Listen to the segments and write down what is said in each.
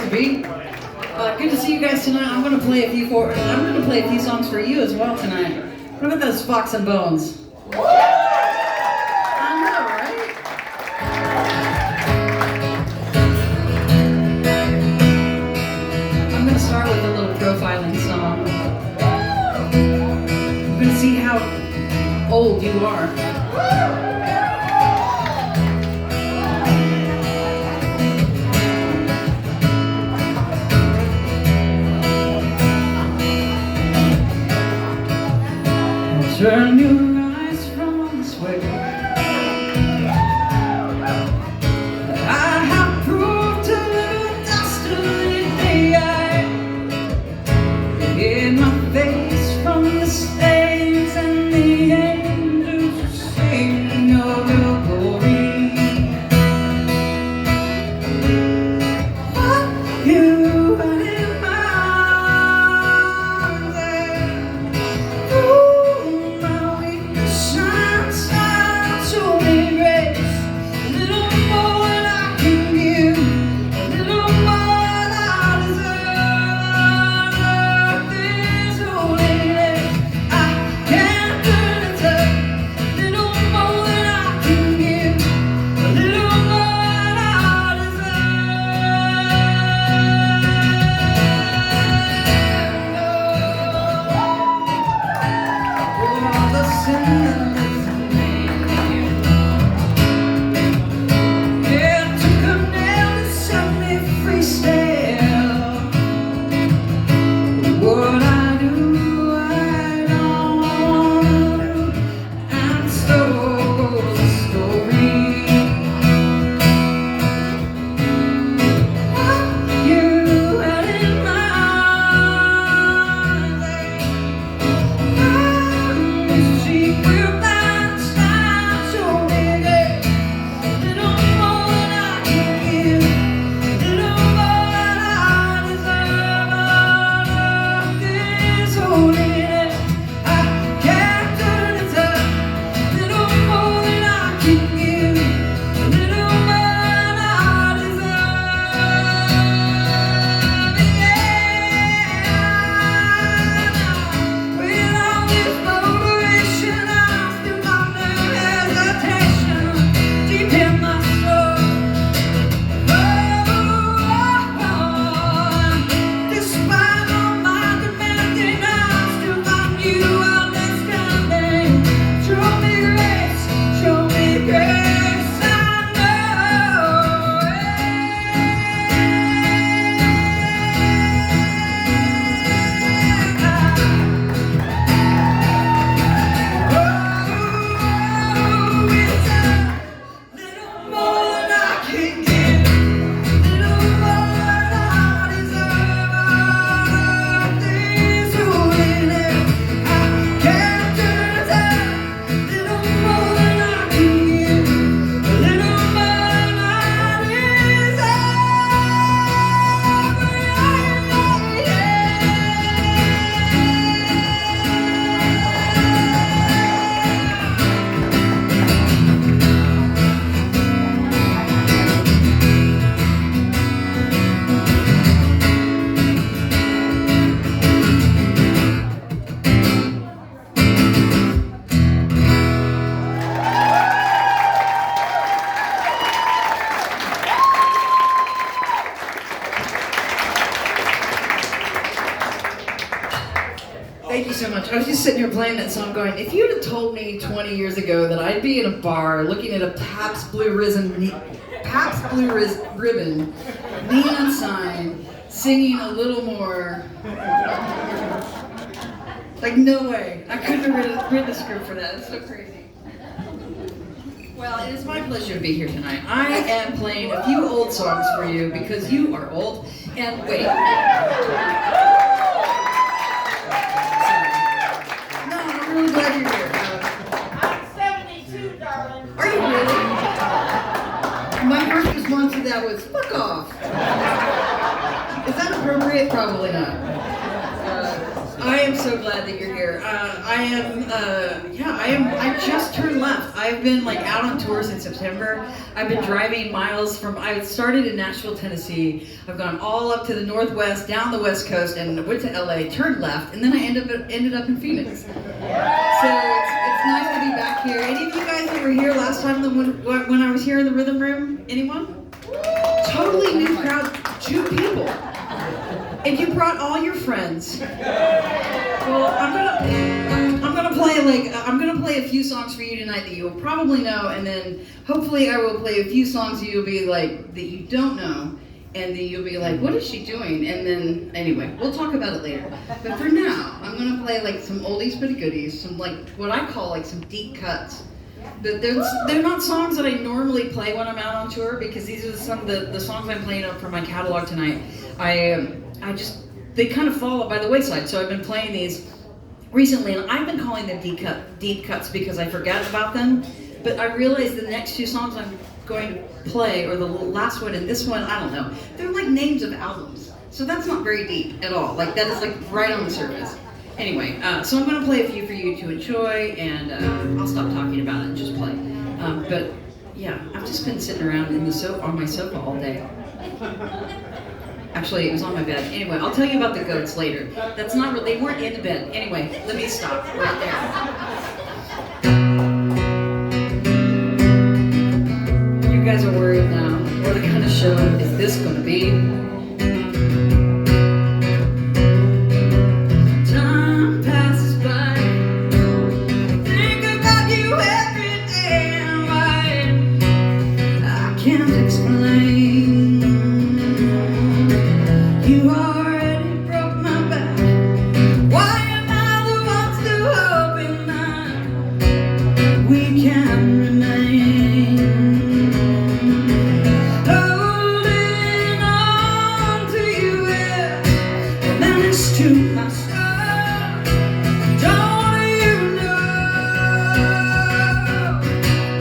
to be. Good to see you guys tonight. I'm going to play a few songs for you as well tonight. What about those Fox and Bones? I know, right? I'm going to start with a little profiling song. I'm going to see how old you are. Turn your eyes from this way. I have proved to the destiny I hid my face from the stains and the angels sing of your glory. What you had in mind Thank you so much. I was just sitting here playing that song going, if you'd have told me 20 years ago that I'd be in a bar looking at a Pabst Blue Ribbon neon sign singing A Little More, like no way. I couldn't have written a script for that. It's so crazy. Well, it is my pleasure to be here tonight. I am playing a few old songs for you because you are old. And wait. I'm really glad you're here. I'm 72, darling. Are you really? My first response to that was, fuck off. Is that appropriate? Probably not. I am so glad that you're here. I just turned left. I've been like out on tour since September. I've been driving miles I started in Nashville, Tennessee. I've gone all up to the Northwest, down the West Coast, and went to LA, turned left, and then I ended up in Phoenix. So it's nice to be back here. Any of you guys that were here last time when I was here in the Rhythm Room? Anyone? Totally new crowd, 2 people. And you brought all your friends. Well, I'm gonna play a few songs for you tonight that you'll probably know, and then hopefully I will play a few songs that you'll be like that you don't know, and then you'll be like, what is she doing? And then anyway, we'll talk about it later. But for now, I'm gonna play like some oldies but goodies, some like what I call like some deep cuts. But they're not songs that I normally play when I'm out on tour, because these are some of the songs I'm playing up for my catalog tonight. They kind of fall by the wayside. So I've been playing these recently, and I've been calling them deep cuts because I forgot about them. But I realized the next 2 songs I'm going to play, or the last one and this one, I don't know. They're like names of albums. So that's not very deep at all. Like that is like right on the surface. Anyway, so I'm going to play a few for you to enjoy, and I'll stop talking about it and just play. But yeah, I've just been sitting around on my sofa all day. Actually, it was on my bed. Anyway, I'll tell you about the goats later. They weren't in the bed. Anyway, let me stop right there. You guys are worried now. What kind of show is this going to be? Time passes by. Think about you every day and why I can't explain. You already broke my back. Why am I the one still hoping that we can remain? Holding on to you, yeah, menace to my soul. Don't you know?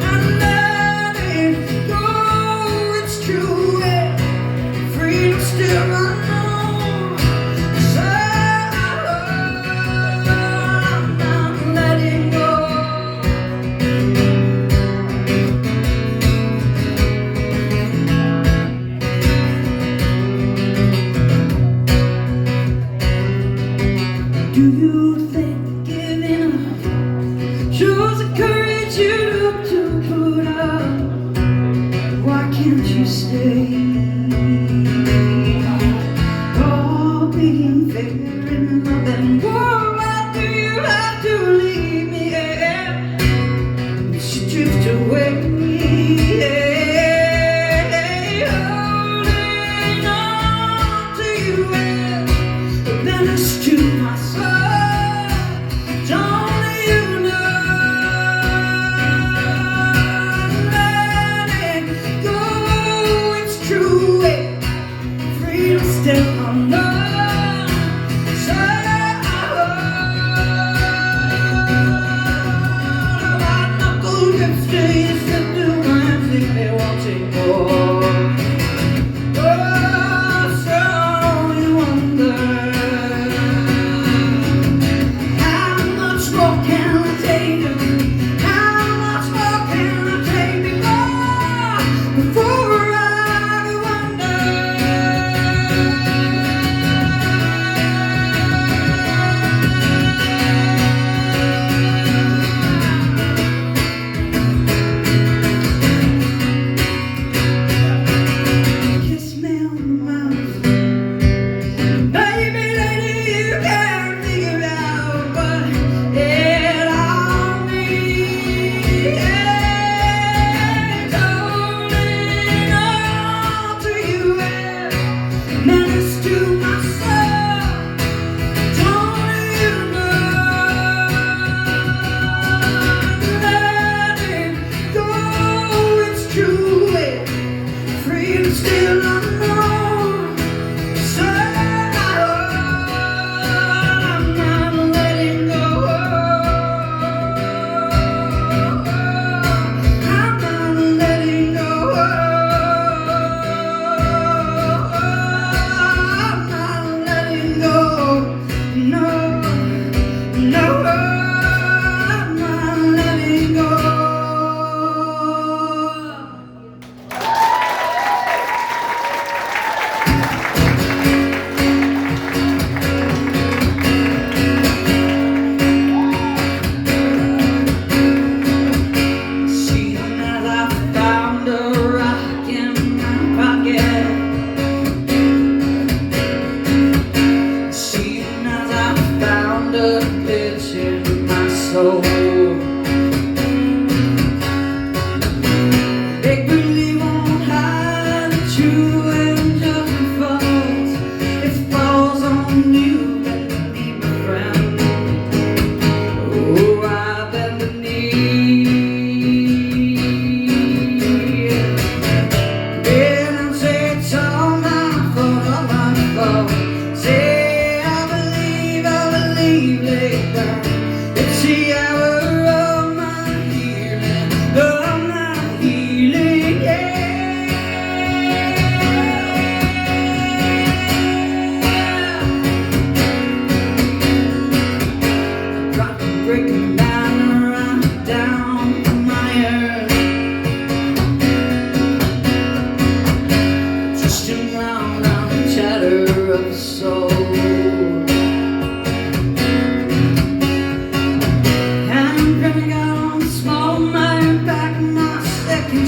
I'm letting go. It's true, yeah. Freedom still unknown. Do you think giving up shows the courage you look to put up? Why can't you stay? All being fair in love and war, why do you have to leave me? Yeah. You should drift away. Holding on to you, yeah. Menace to my soul. Still unknown, so my knuckle grips stays slip through my hands, leave me wanting more. Oh, so you wonder, how much more can I take? How much more can I take before I wonder? of soul. I'm gonna go on small my back, my second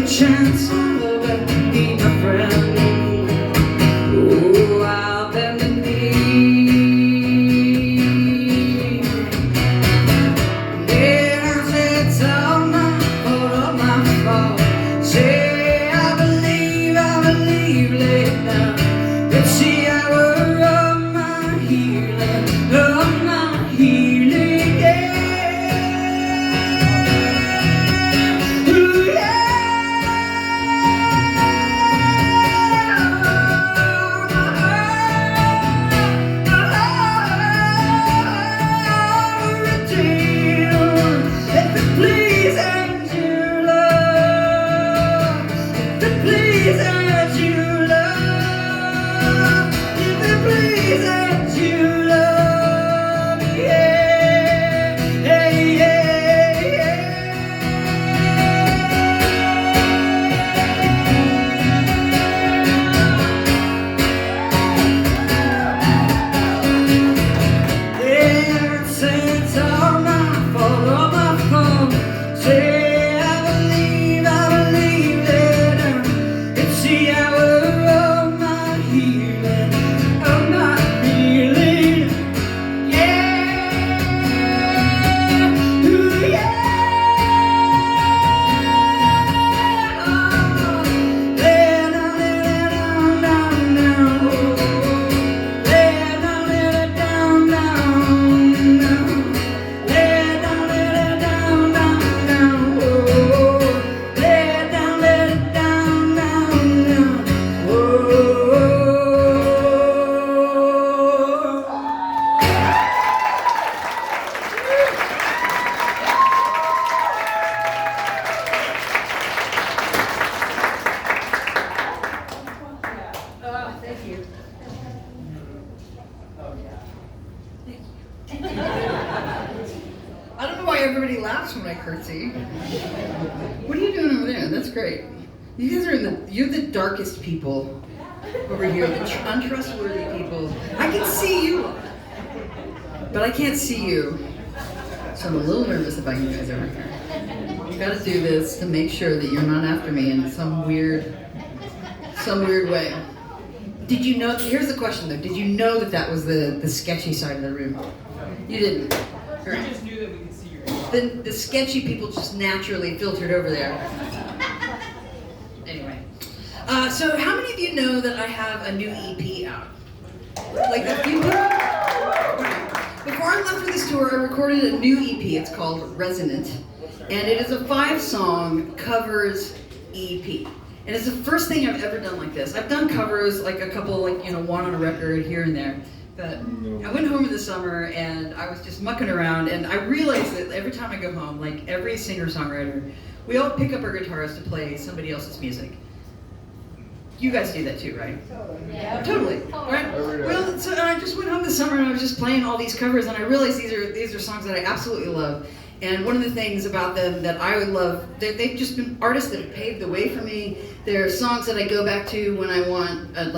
chance, oh, let me be my friend. Oh, I'll bend the knee. Yes, it's all my fault, all my fault. Say I believe, lay it down. It's the hour of my healing, yeah. Ooh, yeah. I don't know why everybody laughs when I curtsy. What are you doing over there? That's great. You guys are you're the darkest people over here, the untrustworthy people. I can see you, but I can't see you. So I'm a little nervous about you guys over here. You gotta do this to make sure that you're not after me in some weird way. Did you know, here's the question though, did you know that was the sketchy side of the room? You didn't. We just knew that we could see your The sketchy people just naturally filtered over there. Anyway. So how many of you know that I have a new EP out? Like a few people? Before I left for this tour, I recorded a new EP. It's called Resonant. And it is a 5-song covers EP. And it's the first thing I've ever done like this. I've done covers, like a couple, one on a record here and there. But I went home in the summer and I was just mucking around, and I realized that every time I go home, like every singer-songwriter, we all pick up our guitars to play somebody else's music. You guys do that too, right? Yeah. Totally. Right? Well, so I just went home this summer and I was just playing all these covers, and I realized these are songs that I absolutely love. And one of the things about them that I would love, they've just been artists that have paved the way for me. They're songs that I go back to when I want a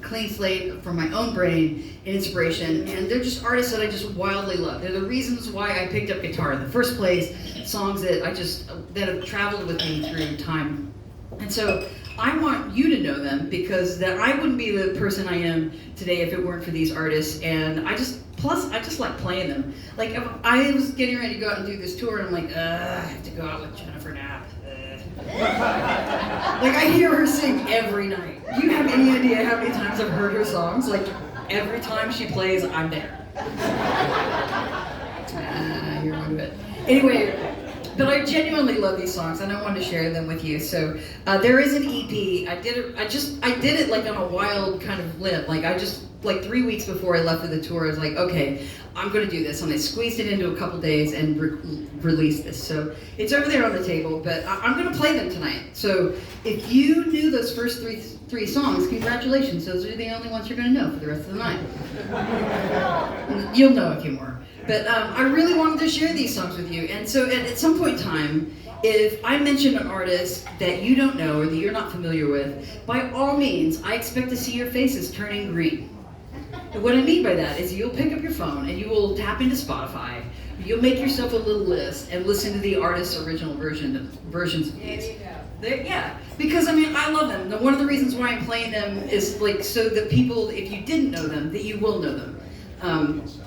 clean slate from my own brain and inspiration. And they're just artists that I just wildly love. They're the reasons why I picked up guitar in the first place. Songs that that have traveled with me through time. And so I want you to know them, because that I wouldn't be the person I am today if it weren't for these artists. And I just like playing them. Like, if I was getting ready to go out and do this tour, and I'm like, I have to go out with Jennifer Knapp. Like, I hear her sing every night. Do you have any idea how many times I've heard her songs? Like, every time she plays, I'm there. You're into it. Anyway, but I genuinely love these songs, and I wanted to share them with you. So there is an EP. I did it like on a wild kind of limb. Like 3 weeks before I left for the tour, I was like, okay, I'm going to do this. And I squeezed it into a couple days and released this. So it's over there on the table, but I'm going to play them tonight. So if you knew those first three songs, congratulations. Those are the only ones you're going to know for the rest of the night. You'll know a few more. But I really wanted to share these songs with you. And so at some point in time, if I mention an artist that you don't know or that you're not familiar with, by all means, I expect to see your faces turning green. And what I mean by that is you'll pick up your phone and you will tap into Spotify. You'll make yourself a little list and listen to the artist's original versions of these. Yeah, because I mean, I love them. One of the reasons why I'm playing them is like so that people, if you didn't know them, that you will know them.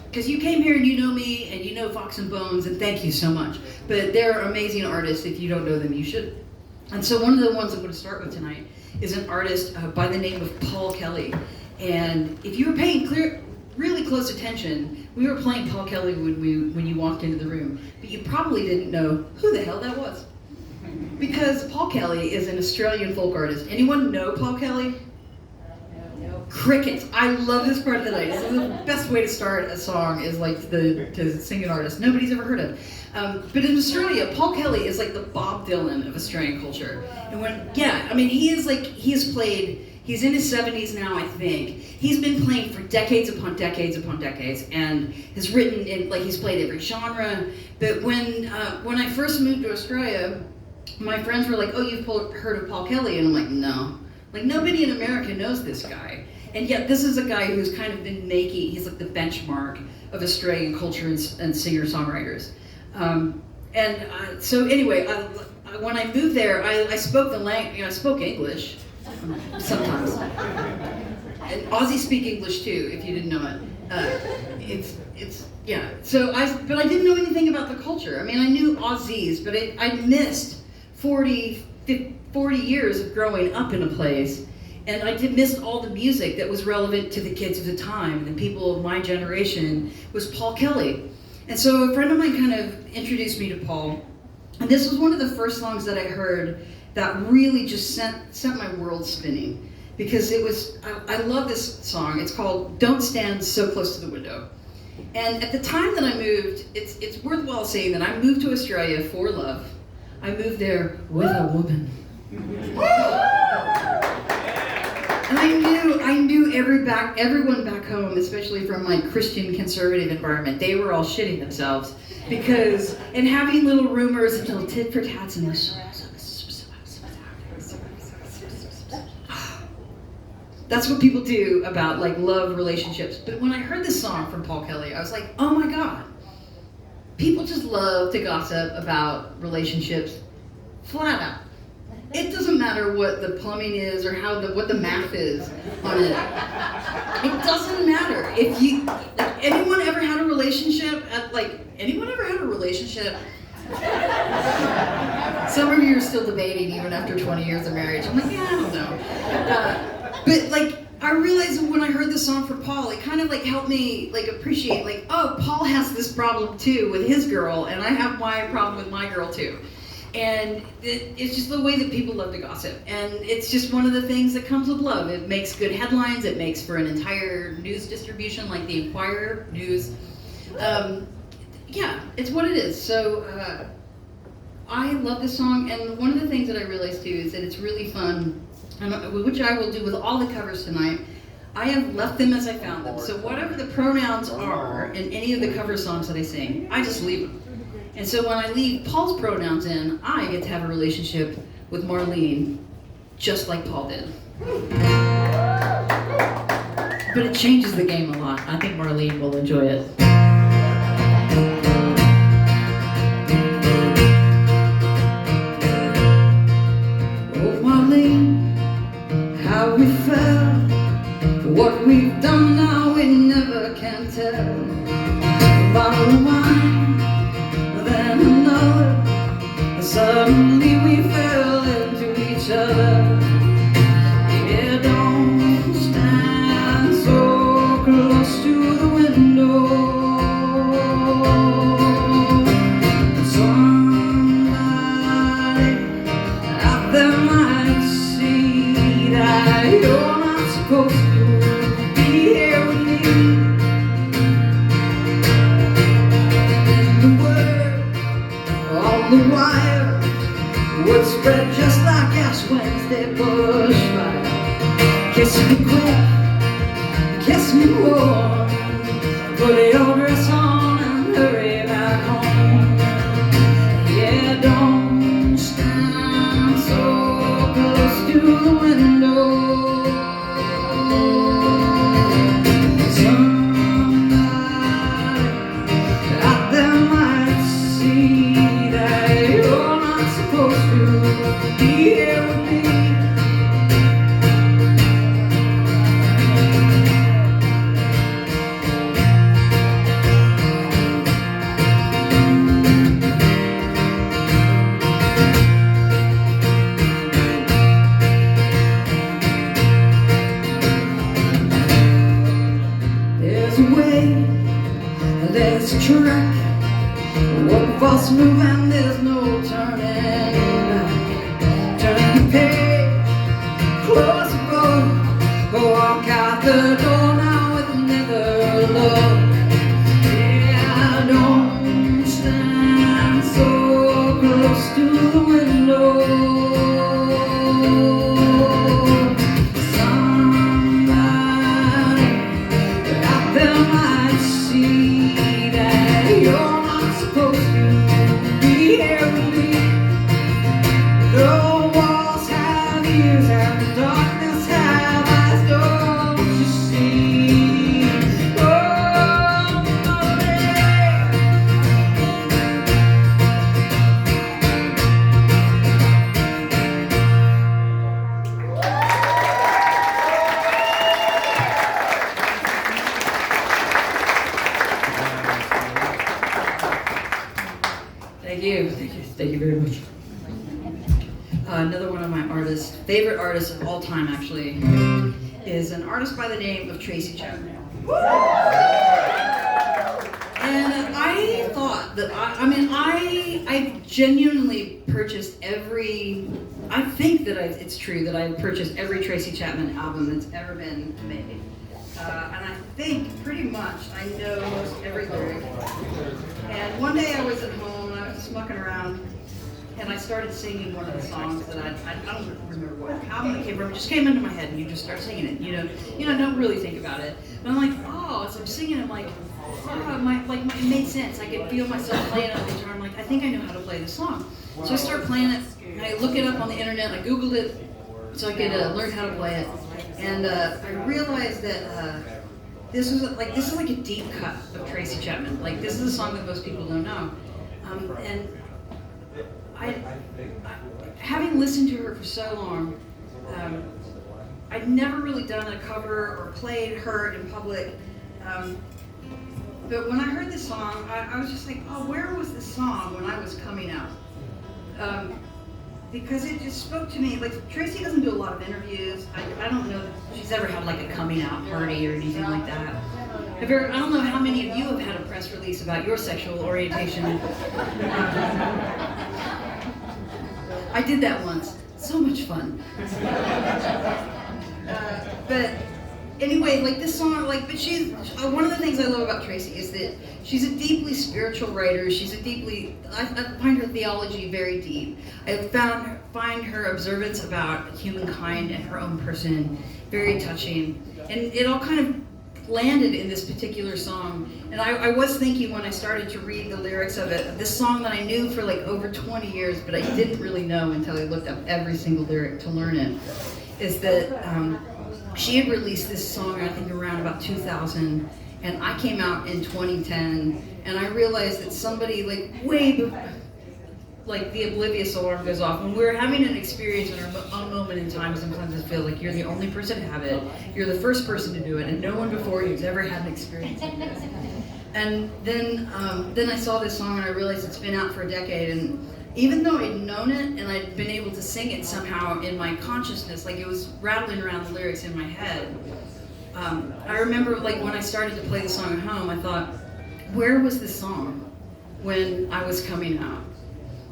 Because you came here and you know me and you know Fox and Bones, and thank you so much. But they're amazing artists. If you don't know them, you should. And so one of the ones I'm going to start with tonight is an artist by the name of Paul Kelly. And if you were paying really close attention, we were playing Paul Kelly when you walked into the room, but you probably didn't know who the hell that was. Because Paul Kelly is an Australian folk artist. Anyone know Paul Kelly? No. Crickets. I love this part of the night. This is the best way to start a song is like to sing an artist nobody's ever heard of. But in Australia, Paul Kelly is like the Bob Dylan of Australian culture. And he's in his 70s now, I think. He's been playing for decades upon decades upon decades, and has written he's played every genre. But when I first moved to Australia, my friends were like, "Oh, you've heard of Paul Kelly?" And I'm like, "No." Like, nobody in America knows this guy. And yet this is a guy who's kind of been he's like the benchmark of Australian culture and singer-songwriters. So anyway, when I moved there, I spoke the language, I spoke English sometimes. And Aussies speak English too, if you didn't know it. But I didn't know anything about the culture. I mean, I knew Aussies, but I missed 40 years of growing up in a place, and I missed all the music that was relevant to the kids of the time, the people of my generation, was Paul Kelly. And so a friend of mine kind of introduced me to Paul, and this was one of the first songs that I heard that really just sent my world spinning, because I love this song. It's called "Don't Stand So Close to the Window." And at the time that I moved, it's worthwhile saying that I moved to Australia for love. I moved there with a woman. And I knew everyone back home, especially from my Christian conservative environment, they were all shitting themselves and having little rumors and little tit for tats and this. That's what people do about like love relationships. But when I heard this song from Paul Kelly, I was like, oh my God. People just love to gossip about relationships flat out. It doesn't matter what the plumbing is or what the math is on it. It doesn't matter. Anyone ever had a relationship Some of you are still debating even after 20 years of marriage. I'm like, yeah, I don't know. But like, I realized when I heard this song from Paul, it kind of like helped me like appreciate like, oh, Paul has this problem too with his girl, and I have my problem with my girl too. And it's just the way that people love to gossip. And it's just one of the things that comes with love. It makes good headlines. It makes for an entire news distribution like the Inquirer News. Yeah, it's what it is. So I love this song. And one of the things that I realized too is that it's really fun, which I will do with all the covers tonight. I have left them as I found them. So whatever the pronouns are in any of the cover songs that I sing, I just leave them. And so when I leave Paul's pronouns in, I get to have a relationship with Marlene, just like Paul did. But it changes the game a lot. I think Marlene will enjoy it. Oh, Marlene, how we felt, what we've done now, we never can tell. About the wine, then another, suddenly we fell into each other. Yeah, don't stand so close to the window. Somebody out there might see that you're not supposed to be here with me. The wire would spread just like Ash Wednesday bushfire. Kiss me quick, kiss me warm, put your dress on and the window. Somebody out there might see that you're not supposed to be here with me. There's a way, there's a track. One false move and there's no turning back. Turn the page, close the book, walk out the door now with another look. Yeah, don't stand so close to the window. Somebody out there might see that you're not supposed to be here with me. The walls have ears and the darkness have eyes. Don't you see? Oh, Molly. Thank you very much. Another one of my favorite artists of all time actually, is an artist by the name of Tracy Chapman. And I thought that, I genuinely purchased it's true that I purchased every Tracy Chapman album that's ever been made. And I think pretty much I know every lyric. And one day I was at home and I was just mucking around and I started singing one of the songs that I don't remember what album it came from. It just came into my head and you just start singing it. You know, don't really think about it. And I'm like, oh, as I'm singing, I'm like, oh, it made sense. I could feel myself playing it on the guitar. I'm like, I think I know how to play this song. So I start playing it. And I look it up on the internet. I Googled it so I could learn how to play it. And I realized that this is like a deep cut of Tracy Chapman. Like this is a song that most people don't know. And having listened to her for so long, I'd never really done a cover or played her in public. But when I heard this song, I was just like, oh, where was this song when I was coming out? Because it just spoke to me. Like Tracy doesn't do a lot of interviews. I don't know that she's ever had like a coming out party or anything like that. I don't know how many of you have had a press release about your sexual orientation. I did that once. So much fun. But anyway, like this song, but she's one of the things I love about Tracy is that she's a deeply spiritual writer. I find her theology very deep. I find her observance about humankind and her own person very touching. And it all kind of landed in this particular song. And I was thinking when I started to read the lyrics of it, this song that I knew for like over 20 years, but I didn't really know until I looked up every single lyric to learn it, is that she had released this song, I think around about 2000, and I came out in 2010, and I realized that somebody the oblivious alarm goes off. When we're having an experience in our own moment in time, sometimes it feels like you're the only person to have it, you're the first person to do it, and no one before you has ever had an experience like this. And then I saw this song and I realized it's been out for a decade, and even though I'd known it and I'd been able to sing it somehow in my consciousness, like it was rattling around the lyrics in my head, I remember when I started to play the song at home, I thought, where was this song when I was coming out?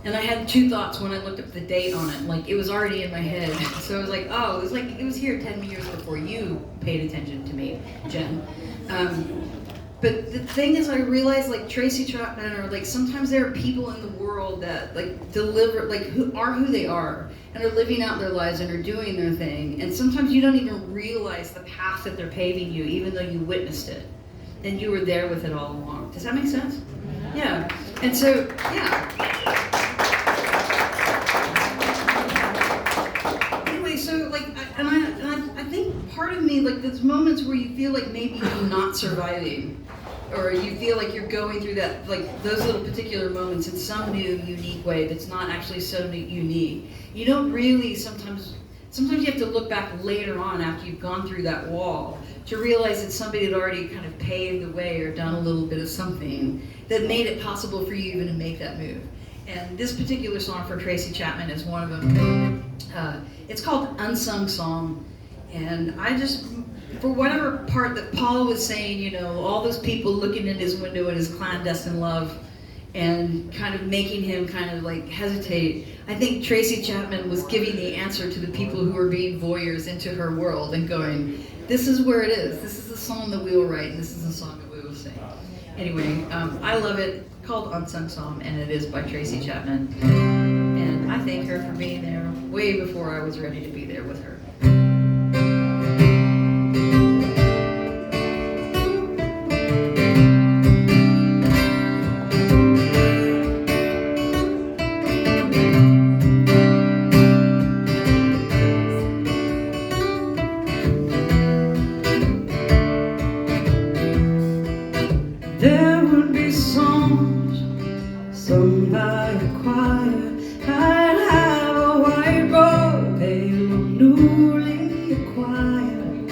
And I had two thoughts when I looked up the date on it. Like it was already in my head. So I was like, oh, it was here 10 years before you paid attention to me, Jen. But the thing is, I realized Tracy Chapman, or sometimes there are people in the world that deliver, who are who they are and are living out their lives and are doing their thing. And sometimes you don't even realize the path that they're paving you, even though you witnessed it and you were there with it all along. Does that make sense? Yeah. And so, yeah. So part of me, like those moments where you feel like maybe you're not surviving, or you feel like you're going through that, like those little particular moments in some new, unique way that's not actually so unique. You don't really sometimes you have to look back later on after you've gone through that wall to realize that somebody had already kind of paved the way or done a little bit of something that made it possible for you even to make that move. And this particular song for Tracy Chapman is one of them. It's called Unsung Song. And I just, for whatever part that Paul was saying, you know, all those people looking in his window at his clandestine love and kind of making him kind of like hesitate, I think Tracy Chapman was giving the answer to the people who were being voyeurs into her world and going, this is where it is. This is the song that we will write, and this is the song that we will sing. Anyway, I love it. Called Unsung Song, and it is by Tracy Chapman. And I thank her for being there way before I was ready to be there with her. There would be songs sung by a choir. I'd have a white robe, pale, newly acquired.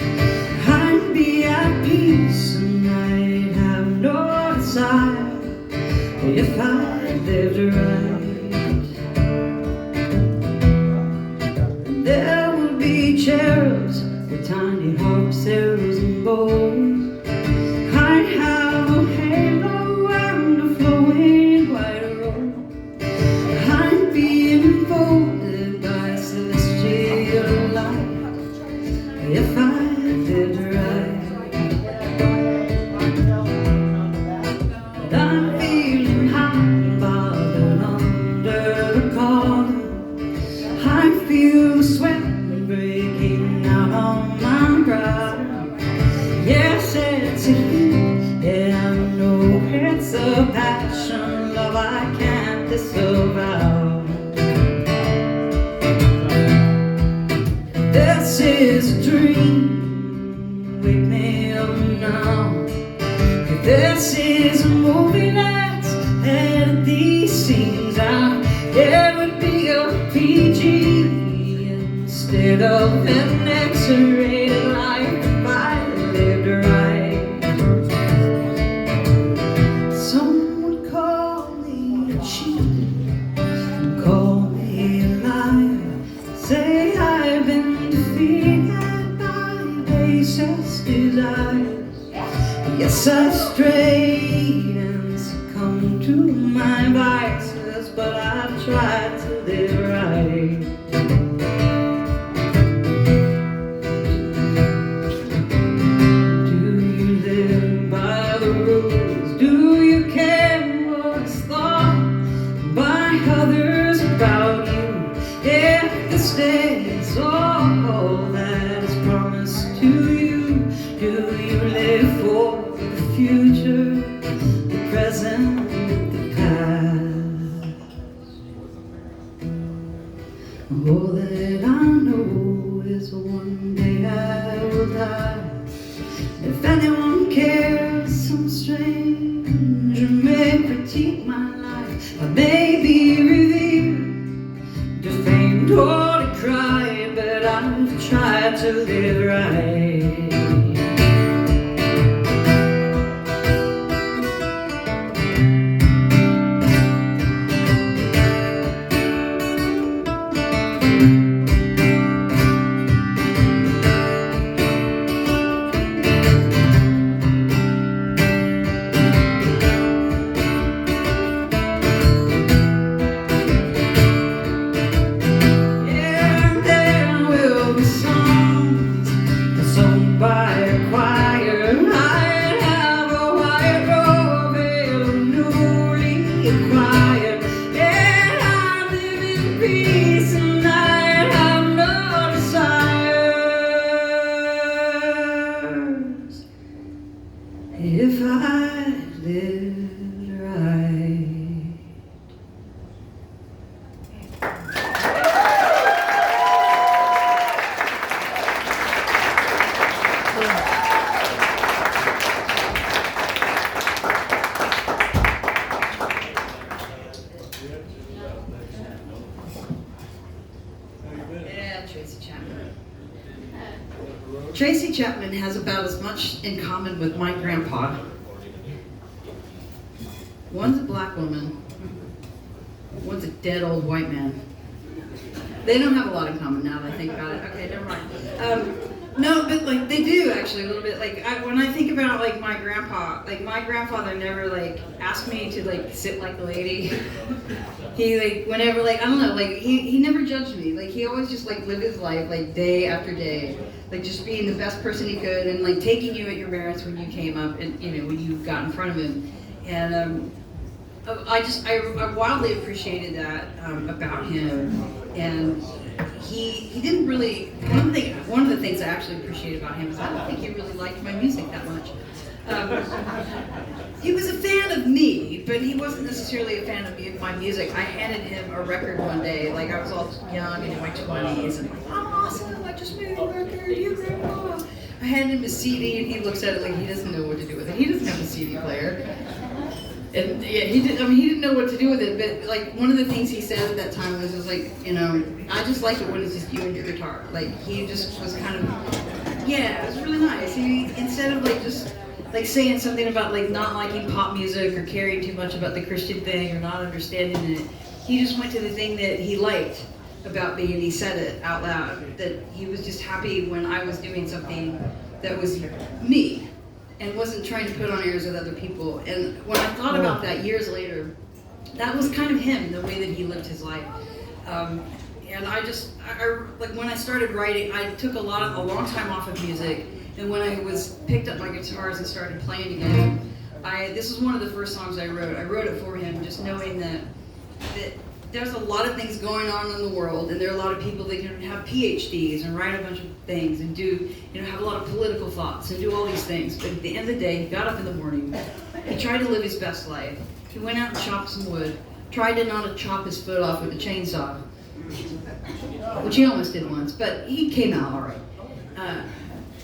I'd be at peace and I'd have no desire if I lived right. There would be cherubs with tiny harps, arrows, and bows. I'd have a halo and a flowing white robe. I'd be enfolded by celestial light if I lived right. But I'm feeling hot, bothered under the collar. I feel the sweat breaking out on my brow. Yes, it's a heat, yeah, I know it's a passion, love I can't disavow. This is a dream, wake me up now. This is a movie that's had these scenes out. It would be a PG instead of an X-rated life if I lived right. Some would call me a cheat, call me a liar, say I've been defeated by baseless desires. Yes, I strayed and succumbed to my vices, but I've tried to live right. Others about you, if the stays all that is promised to you. Do you live for the future, the present, the past? All that I know is one day I will die. If anyone cares, some stranger may critique my life. I may be revered, defamed or decried, but I've tried to live right. If I lived right. Yeah, Tracy Chapman. Tracy Chapman has about as much in common with my grandpa. One's a black woman, one's a dead old white man. They don't have a lot in common now that I think about it. Okay, never mind. No, but like they do actually a little bit. Like when I think about like my grandpa, like my grandfather never like asked me to like sit like a lady. He like whenever like I don't know like he never judged me. Like he always just like lived his life like day after day, like just being the best person he could and like taking you at your merits when you came up and you know when you got in front of him. And I wildly appreciated that about him. And he didn't really, one of the things I actually appreciate about him is I don't think he really liked my music that much. He was a fan of me, but he wasn't necessarily a fan of my music. I handed him a record one day, like I was all young and in my 20s, and like, I'm awesome, I just made a record, you grandma. I handed him a CD and he looks at it like he doesn't know what to do with it. He doesn't have a CD player. And yeah, he didn't know what to do with it, but like one of the things he said at that time was just like, you know, I just like it when it's just you and your guitar. Like he just was kind of, yeah, it was really nice. He, instead of like just like saying something about like not liking pop music or caring too much about the Christian thing or not understanding it, he just went to the thing that he liked about me and he said it out loud, that he was just happy when I was doing something that was me and wasn't trying to put on airs with other people. And when I thought about that years later, that was kind of him, the way that he lived his life. And I like when I started writing, I took a long time off of music. And when I picked up my guitars and started playing again, this is one of the first songs I wrote. I wrote it for him, just knowing that there's a lot of things going on in the world, and there are a lot of people that can have PhDs and write a bunch of things and do, you know, have a lot of political thoughts and do all these things. But at the end of the day, he got up in the morning, he tried to live his best life. He went out and chopped some wood, tried to not chop his foot off with a chainsaw, which he almost did once, but he came out all right.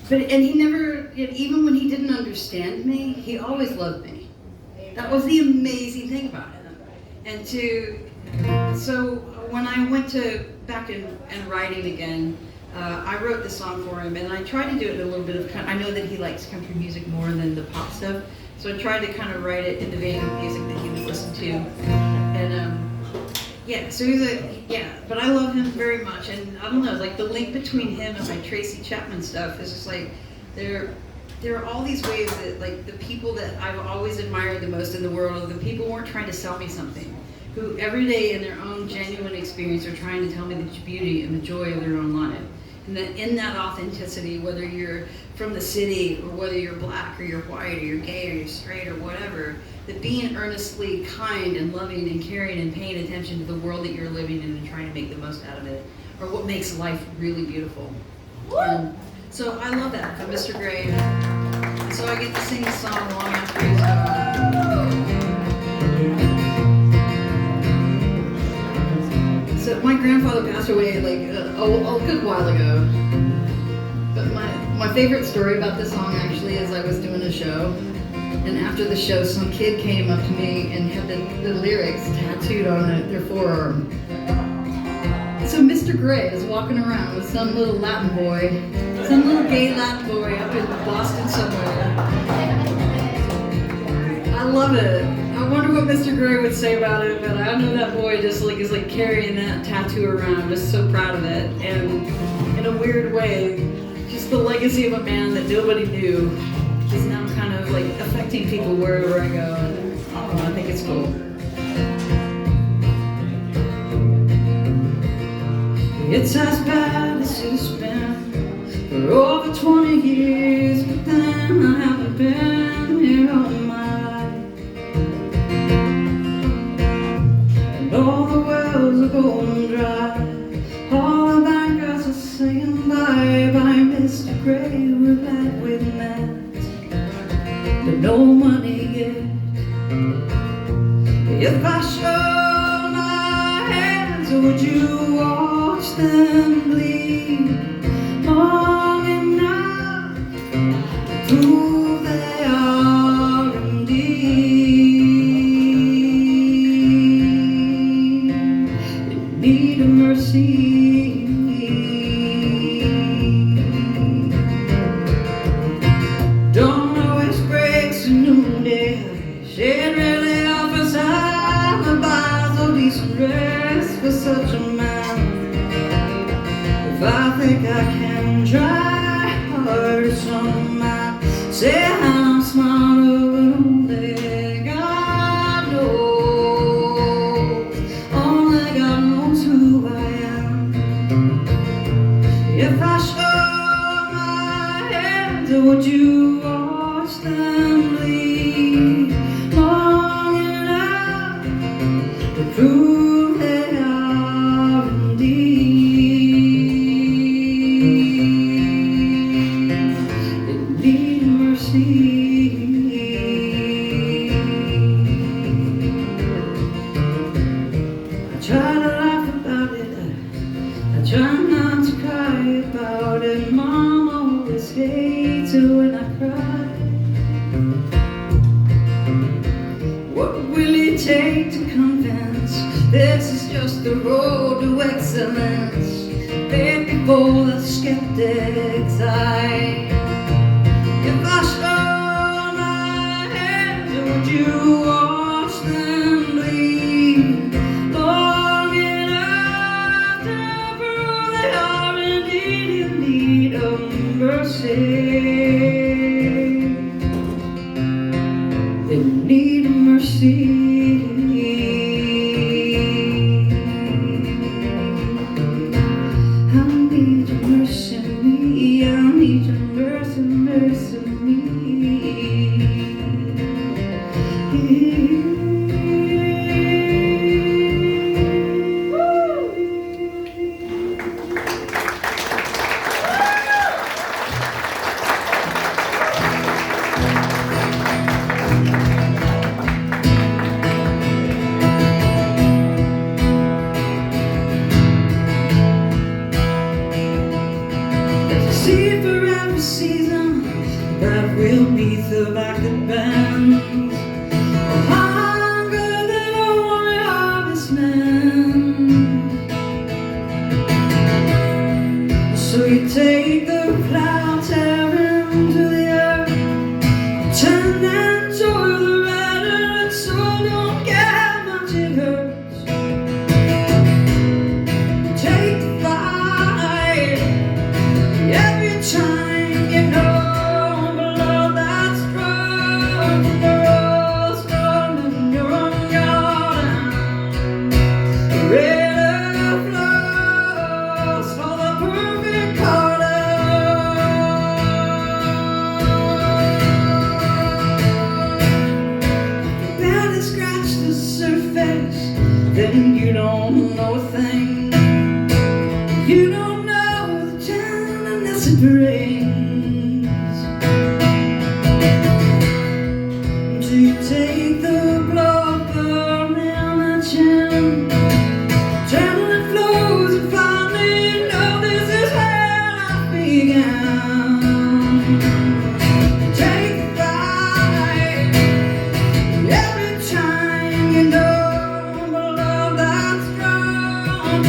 And he never, even when he didn't understand me, he always loved me. That was the amazing thing about him. And so when I went back and writing again, I wrote this song for him, and I tried to do it in a little bit of I know that he likes country music more than the pop stuff, so I tried to kind of write it in the vein of music that he would listen to. And yeah, so but I love him very much, and I don't know, like the link between him and my Tracy Chapman stuff is just like, there are all these ways that like the people that I've always admired the most in the world, the people who weren't trying to sell me something, who every day in their own genuine experience are trying to tell me the beauty and the joy of their own life. And that in that authenticity, whether you're from the city or whether you're black or you're white or you're gay or you're straight or whatever, that being earnestly kind and loving and caring and paying attention to the world that you're living in and trying to make the most out of it are what makes life really beautiful. And so I love that from Mr. Gray. So I get to sing this song long after he's gone. So my grandfather passed away like a good while ago. But my favorite story about this song actually is I was doing a show, and after the show some kid came up to me and had the lyrics tattooed on their forearm. So Mr. Gray is walking around with some little Latin boy, some little gay Latin boy up in Boston somewhere. I love it. I wonder what Mr. Gray would say about it, but I know that boy just like is like carrying that tattoo around, just so proud of it. And in a weird way, just the legacy of a man that nobody knew is now kind of like affecting people wherever I go. And I think it's cool. It's as bad as it's been for over 20 years, but then I haven't been here all my life. And all the wells are going dry, all the bankers are saying bye bye. Mr. Gray, we're glad we've met, but no money yet. If I show my hands, would you watch them bleed long enough prove they are indeed in need of mercy. Dawn always breaks a new day. Shade really offers alibis or decent rest for such a man. If I think I can try hard, some might say I'm smarter, but only God knows. Only God knows who I am. If I show my hands, would you watch them bleed long enough to prove they are indeed in need of mercy? I try to laugh about it, I try not to cry about it. Mom always hates it when I cry. What will it take to convince this is just the road to excellence? Faith before the skeptic's eye. If I show my hands, would you watch them bleed long enough to prove they are indeed in need of mercy? In need of mercy. I need your mercy, me. I need your mercy, mercy, me. See for every season that will meet the back that bends. A hunger that only harvestmen. So you take the plow, tear into the earth, turn and toil the rider, and so don't care how much it hurts. Take the fight. Every time you know below that strong, you're strong and you're on guard. The river flows for the perfect quarter. You barely scratch the surface, then you don't know a thing. You don't know the tenderness it brings. Do you take the blow burning the chin, till it flows and finally know this is where I began? Take the fight every time you know below that strong.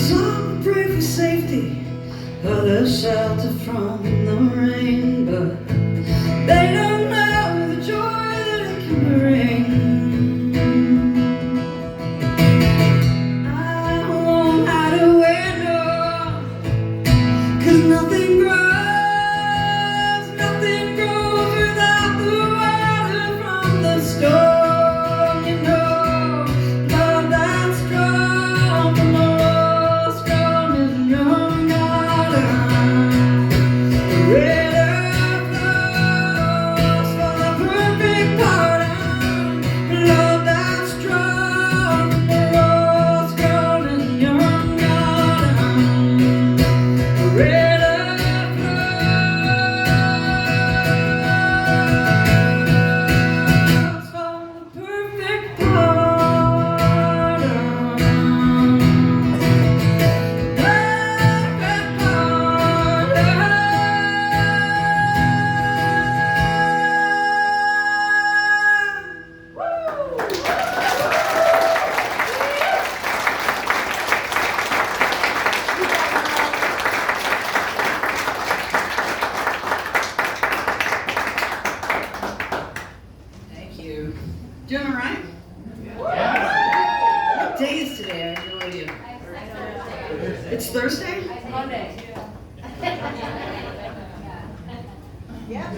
Some pray for safety, others shelter from the rain, but they don't know the joy that it can bring. I won't hide away, no, 'cause nothing grows without the water from the storm. You know, love that's strong from the strong as young garden. Yeah.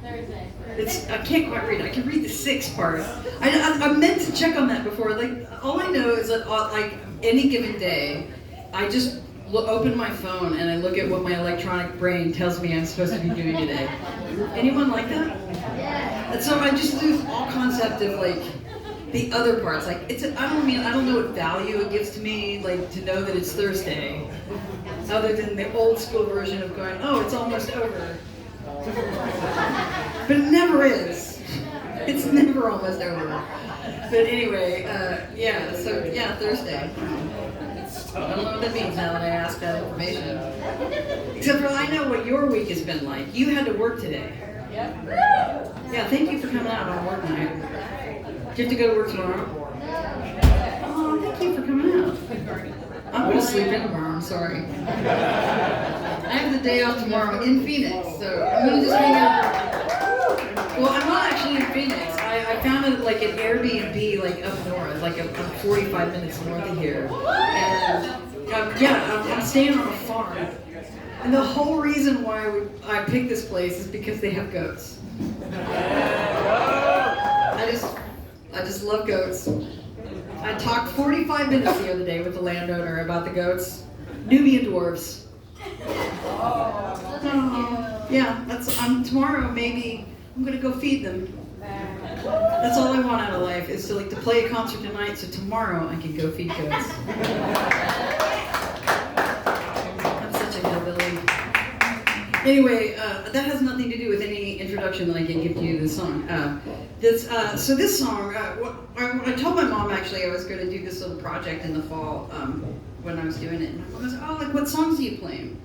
Thursday. I can't quite read it. I can read the 6 part. I meant to check on that before. Like, all I know is that like any given day, I just open my phone and I look at what my electronic brain tells me I'm supposed to be doing today. Anyone like that? Yeah. And so I just lose all concept of like the other parts. Like I don't know what value it gives to me, like to know that it's Thursday, other than the old school version of going, oh, it's almost over. But it never is. It's never almost over. But anyway, Thursday. I don't know what that means now that I asked that information. Except for I know what your week has been like. You had to work today. Yep. Yeah, thank you for coming out on work night. Do you have to go to work tomorrow? Oh, thank you for coming out. I'm going to sleep in tomorrow, I'm sorry. I have the day off tomorrow in Phoenix, so I'm going to just hang out. Well, I'm not actually in Phoenix. I found like an Airbnb like up north, like 45 minutes north of here. And I'm staying on a farm. And the whole reason why I picked this place is because they have goats. I just love goats. I talked 45 minutes the other day with the landowner about the goats. Nubian dwarfs. Yeah, tomorrow maybe I'm gonna go feed them. That's all I want out of life is to play a concert tonight, so tomorrow I can go feed goats. I'm such a hillbilly. Anyway, that has nothing to do with any introduction that I can give to you this song. This song, I told my mom actually I was going to do this little project in the fall when I was doing it. And I was like, what songs are you playing?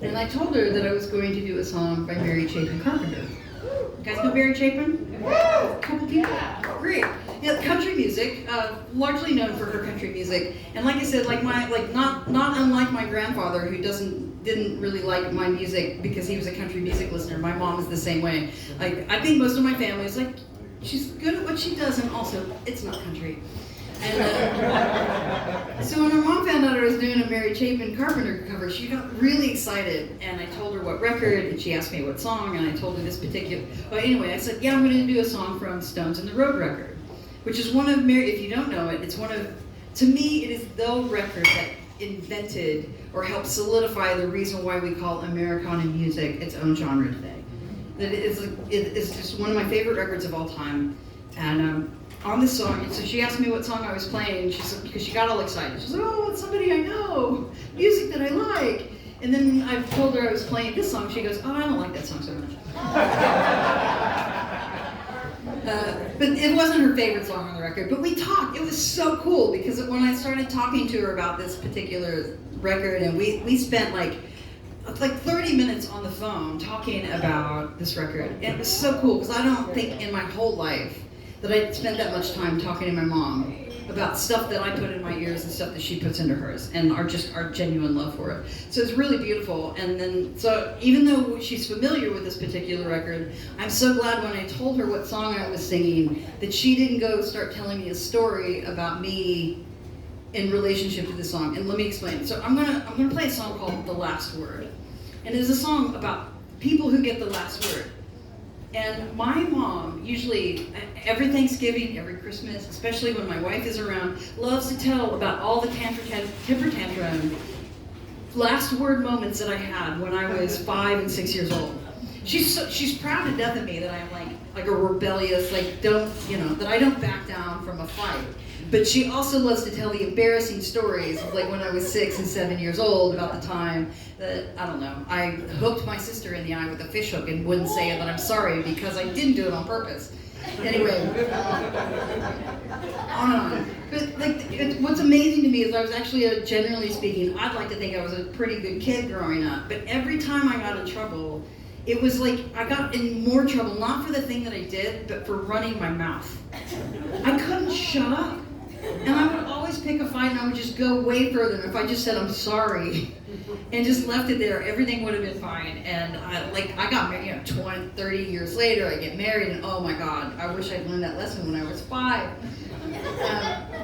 And I told her that I was going to do a song by Mary Chapin Carpenter. You guys know Mary Chapin? A couple people. Great. Yeah, country music, largely known for her country music. And like I said, not unlike my grandfather who didn't really like my music because he was a country music listener. My mom is the same way. Like, I think most of my family is like, she's good at what she does, and also, it's not country. And so when my mom found out I was doing a Mary Chapin Carpenter cover, she got really excited, and I told her what record, and she asked me what song, and I told her this particular. But anyway, I said, yeah, I'm going to do a song from Stones in the Road record, which is one of Mary. If you don't know it, it's one of. To me, it is the record that invented or helped solidify the reason why we call Americana music its own genre today. That it is just one of my favorite records of all time, and. On this song, and so she asked me what song I was playing, because she got all excited. She said, oh, it's somebody I know, music that I like. And then I told her I was playing this song, she goes, oh, I don't like that song so much. But it wasn't her favorite song on the record, but we talked. It was so cool, because when I started talking to her about this particular record, and we spent like 30 minutes on the phone talking about this record. And it was so cool, because I don't think in my whole life that I spent that much time talking to my mom about stuff that I put in my ears and stuff that she puts into hers, and our genuine love for it. So it's really beautiful. And then, so even though she's familiar with this particular record, I'm so glad when I told her what song I was singing that she didn't go start telling me a story about me in relationship to the song. And let me explain. So I'm gonna play a song called The Last Word, and it's a song about people who get the last word. And my mom, usually, every Thanksgiving, every Christmas, especially when my wife is around, loves to tell about all the temper tantrum, last word moments that I had when I was 5 and 6 years old. She's proud to death of me that I'm like a rebellious, that I don't back down from a fight. But she also loves to tell the embarrassing stories of when I was 6 and 7 years old about the time that, I hooked my sister in the eye with a fish hook and wouldn't say that I'm sorry because I didn't do it on purpose. Anyway, on and on. But what's amazing to me is I was actually, generally speaking, I'd like to think I was a pretty good kid growing up, but every time I got in trouble, it was like I got in more trouble, not for the thing that I did, but for running my mouth. I couldn't shut up. And I would always pick a fight, and I would just go way further. And if I just said, I'm sorry, and just left it there, everything would have been fine. And I got married, 20, 30 years later, I get married, and oh my God, I wish I'd learned that lesson when I was 5.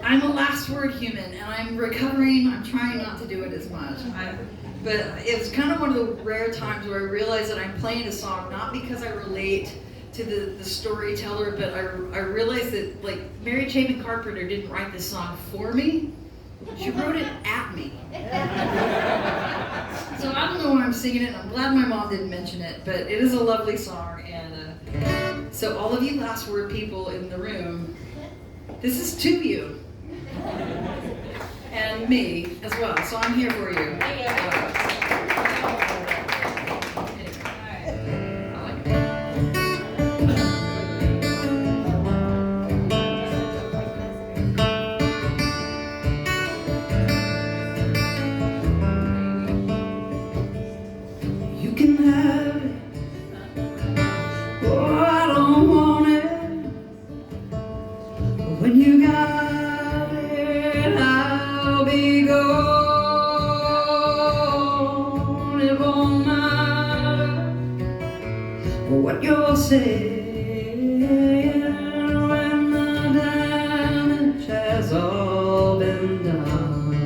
I'm a last word human, and I'm recovering. I'm trying not to do it as much. But it's kind of one of the rare times where I realize that I'm playing a song not because I relate to the storyteller, but I realize that like Mary Chapin Carpenter didn't write this song for me. She wrote it at me. So I don't know why I'm singing it, and I'm glad my mom didn't mention it, but it is a lovely song. And so all of you last word people in the room, this is to you. And me as well, so I'm here for you. You can have it. Oh, I don't want it. But when you got it, I'll be gone. It won't matter what you're saying when the damage has all been done.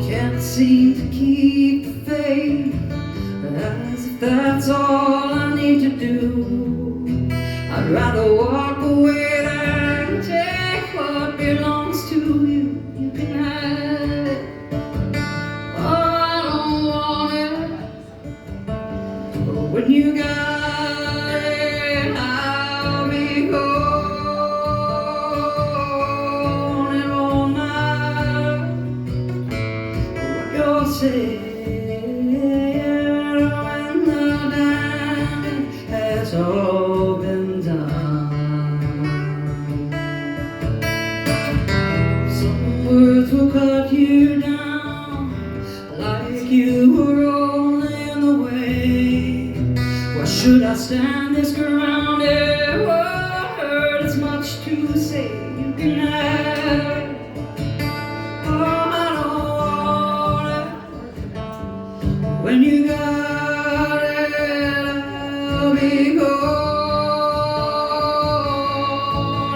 Can't seem to keep the faith, as if that's all I need to do. I'd rather walk away than take what belongs to you. You can have it. Oh, I don't want it. But when you got it, I'll be gone. It won't matter what you're saying when the damage has all been done. Some words will cut you down like you were only in the way. Why should I stand this ground? It won't hurt as much to say you can have it. Oh, I don't want it. When you got it, I'll be gone.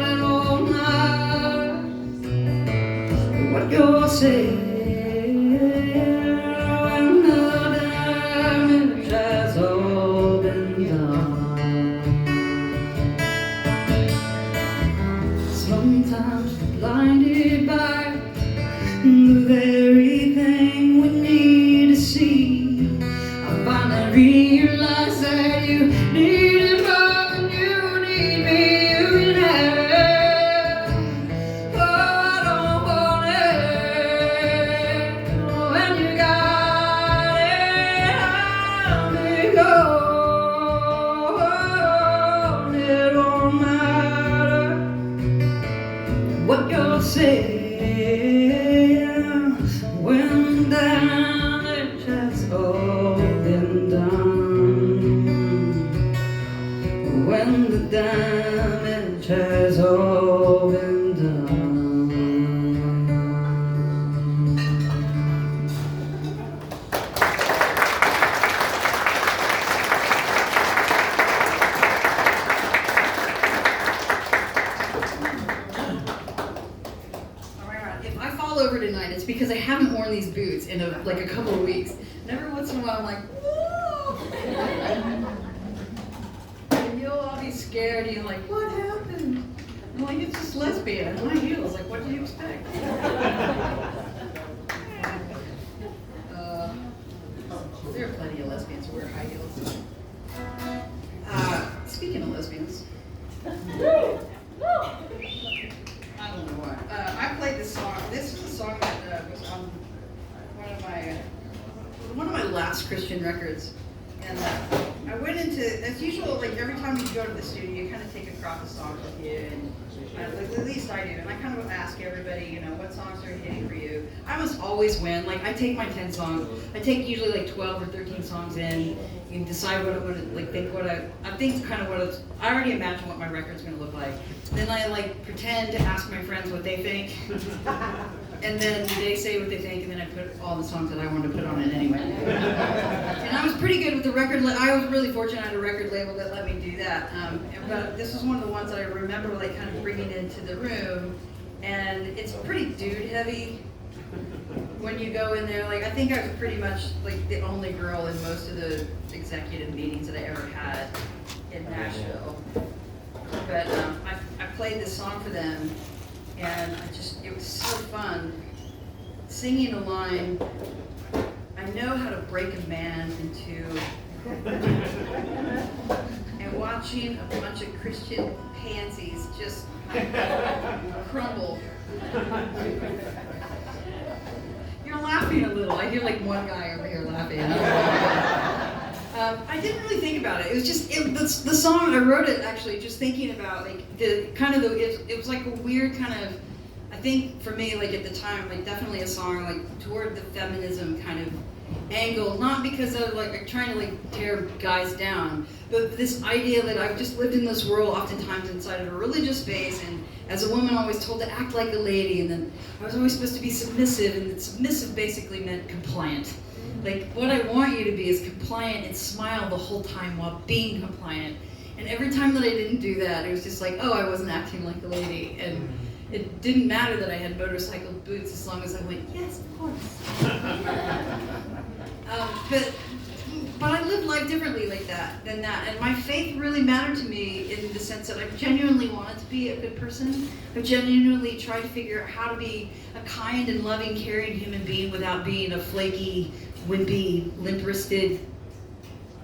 It won't matter what you're saying when the damage has all been done. Sometimes we're blinded by the very thing we need to see. I finally realized that you need it more than you need me. You can have it. Oh, I don't want it. When you got it, I'll be gone. It won't matter what you're saying when the damage has all been done. When the damage has all been done. If I fall over tonight, it's because I haven't worn these boots in like a couple of weeks. And every once in a while, I'm like, whoa! And you'll all be scared. And you're like, what happened? I'm like, it's just lesbian. And my heels. Like, what do you expect? There are plenty of lesbians who wear high heels. Speaking of lesbians. I don't know why. I played this song. This is a song that was on one of my last Christian records. And I went into, as usual, like every time you go to the studio, you kind of take a crop of songs with you, and at least I do. And I kind of ask everybody, you know, what songs are hitting for you? I must always win. Like I take my 10 songs. I take usually like 12 or 13 songs in. You can decide what I think kind of what it's, I already imagine what my record's going to look like. Then I like pretend to ask my friends what they think. And then they say what they think, and then I put all the songs that I wanted to put on it anyway. And I was pretty good with the record. I was really fortunate I had a record label that let me do that. But this was one of the ones that I remember like kind of bringing into the room, and it's pretty dude heavy. when you go in there, like I think I was pretty much like the only girl in most of the executive meetings that I ever had in Nashville. But I played this song for them, and it was so fun singing a line. I know how to break a man in two. And watching a bunch of Christian pansies just crumble. You're laughing a little. I hear like one guy over here laughing. I didn't really think about it. It was just the song. I wrote it actually just thinking about like it was like a weird kind of. I think for me, like at the time, like definitely a song like toward the feminism kind of angle, not because of like trying to like tear guys down, but this idea that I've just lived in this world oftentimes inside of a religious space, and as a woman always told to act like a lady, and then I was always supposed to be submissive, and submissive basically meant compliant. Like what I want you to be is compliant and smile the whole time while being compliant. And every time that I didn't do that, it was just like, oh, I wasn't acting like a lady. And it didn't matter that I had motorcycle boots as long as I went, yes, of course. But I lived life differently than that. And my faith really mattered to me in the sense that I genuinely wanted to be a good person. I genuinely tried to figure out how to be a kind and loving, caring human being without being a flaky, wimpy, limp-wristed,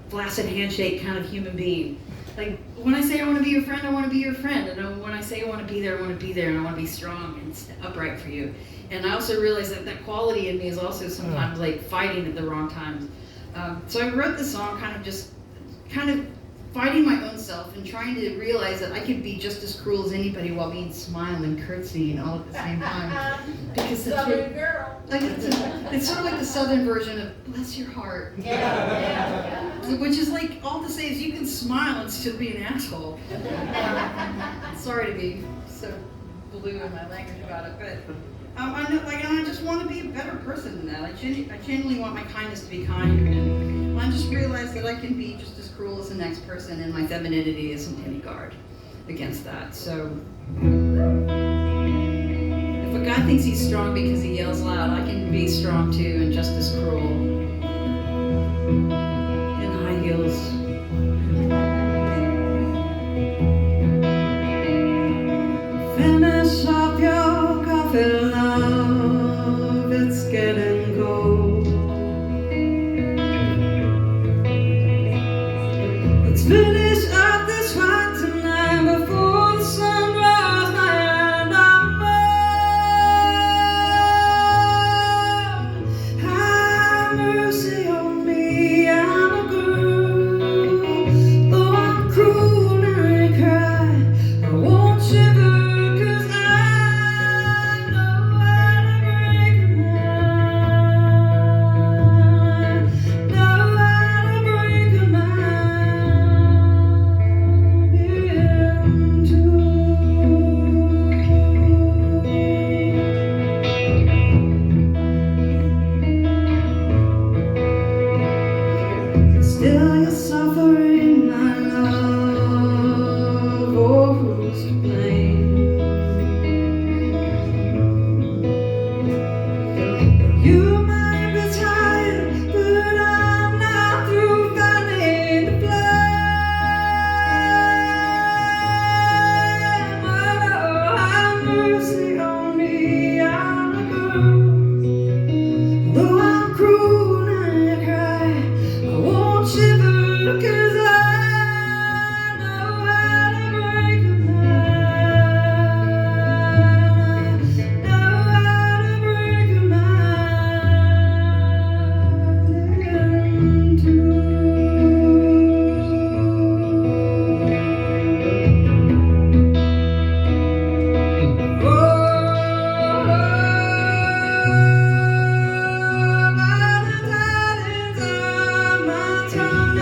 flaccid handshake kind of human being. Like, when I say I want to be your friend, I want to be your friend. And when I say I want to be there, I want to be there. And I want to be strong and upright for you. And I also realize that quality in me is also sometimes like fighting at the wrong times. So I wrote the song kind of fighting my own self and trying to realize that I could be just as cruel as anybody while being smiling, curtsying all at the same time. Because Southern girl. Like it's sort of like the Southern version of bless your heart. Yeah. Which is like all to say is you can smile and still be an asshole. Sorry to be so blue in my language about it, but I know, like, and I just want to be a better person than that. I genuinely want my kindness to be kind, and I just realized that I can be just as cruel as the next person, and my femininity isn't any guard against that. So if a guy thinks he's strong because he yells loud, I can be strong too and just as cruel. In high heels. Finish up your coffee, love, it's getting cold. Let's finish up this fight tonight before the sun draws my hand on mine. Have mercy on me, I'm a girl. Though I'm cruel and I cry, I won't shiver. Still you're suffering, my love, or who's to blame? You might be tired, but I'm not through fanning the flame. Oh, have mercy on me, I'm a girl. Though I'm cruel and I cry, I won't shiver, 'cause I know how to break a man. Know how to break a man in two. By the tidings of my tongue,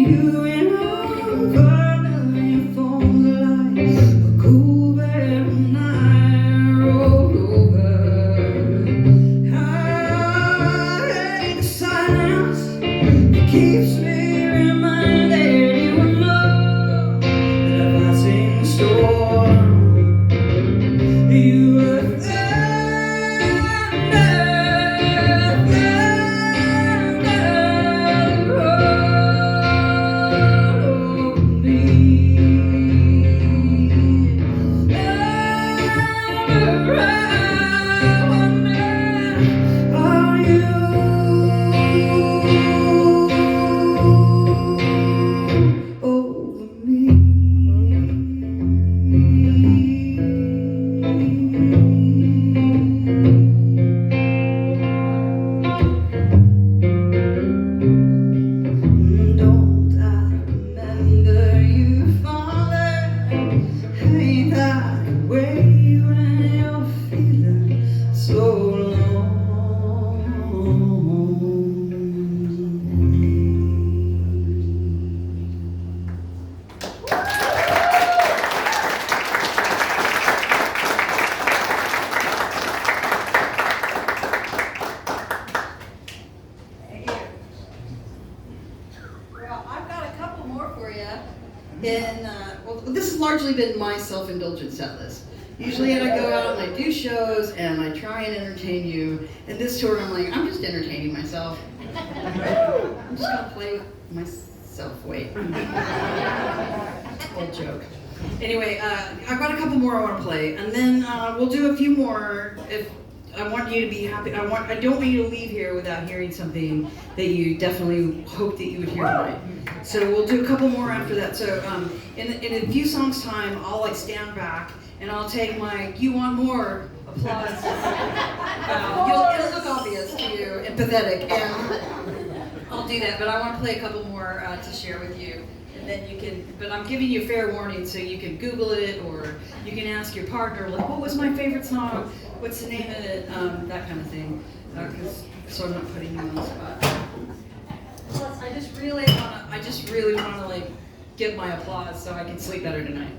you and finally for the light. A cool bad night rolled over. I hate the silence that keeps me reminded you were love that I've not seen the storm. You were well, this has largely been my self-indulgent set list. Usually I go out and I do shows and I try and entertain you. And this tour I'm like, I'm just entertaining myself. I'm just gonna play myself. Wait. Old joke. Anyway, I've got a couple more I want to play, and then we'll do a few more. If I want you to be happy, I don't want you to leave here without hearing something that you definitely hope that you would hear tonight. So we'll do a couple more after that. So in a few songs time, I'll like stand back and I'll take my "You want more" applause. It'll look obvious to you and pathetic, and I'll do that. But I want to play a couple more to share with you. And then you can, but I'm giving you fair warning, so you can Google it, or you can ask your partner, like, what was my favorite song? What's the name of it? That kind of thing. So I'm not putting you on the spot. Plus, I just really want to like get my applause so I can sleep better tonight.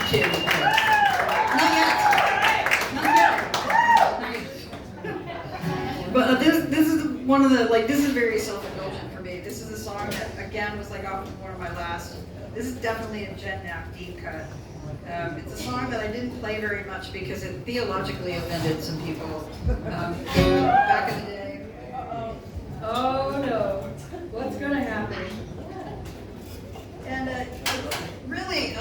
Kidding. Not yet. But this is one of the this is very self-indulgent for me. This is a song that again was like off of one of my last. This is definitely a Jen Knapp deep cut. It's a song that I didn't play very much because it theologically offended some people back in the day. Oh no, what's gonna happen? And really,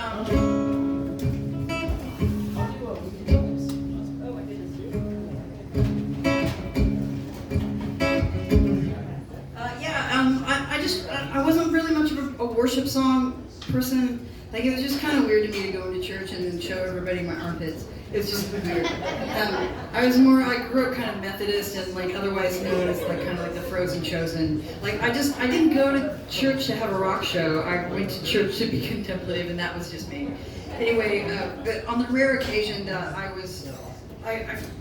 I wasn't really much of a worship song person. Like, it was just kind of weird to me to go into church and then show everybody my armpits. It was just weird. I grew up kind of Methodist and like otherwise known as like kind of like the Frozen Chosen. Like I didn't go to church to have a rock show. I went to church to be contemplative, and that was just me. Anyway, but on the rare occasion that I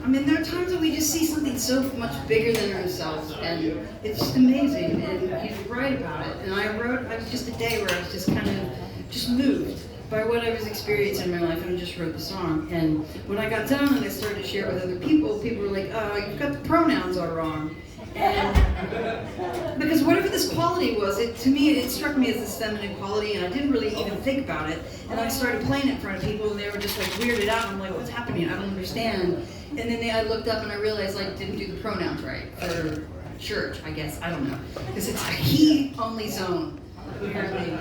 mean, there are times that we just see something so much bigger than ourselves, and it's just amazing, and he's right about it. And I was just a day where I was just kind of just moved by what I was experiencing in my life, and I just wrote the song. And when I got done and I started to share it with other people, people were like, oh, you've got the pronouns all wrong. And because whatever this quality was, to me, it struck me as this feminine quality, and I didn't really even think about it. And I started playing it in front of people, and they were just like weirded out. I'm like, what's happening? I don't understand. And then I looked up and I realized I didn't do the pronouns right for church, I guess. I don't know. Because it's a he-only zone, apparently.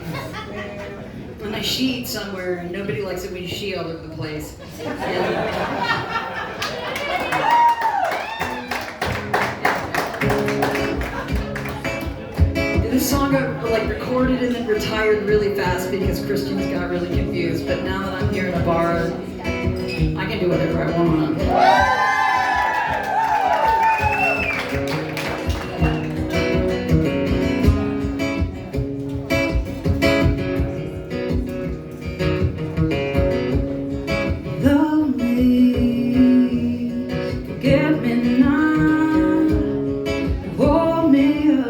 And I she'd somewhere, and nobody likes it when you she all over the place. This song got like recorded and then retired really fast because Christians got really confused. But now that I'm here in a bar, I can do whatever I want. Love me, forget me not, hold me up.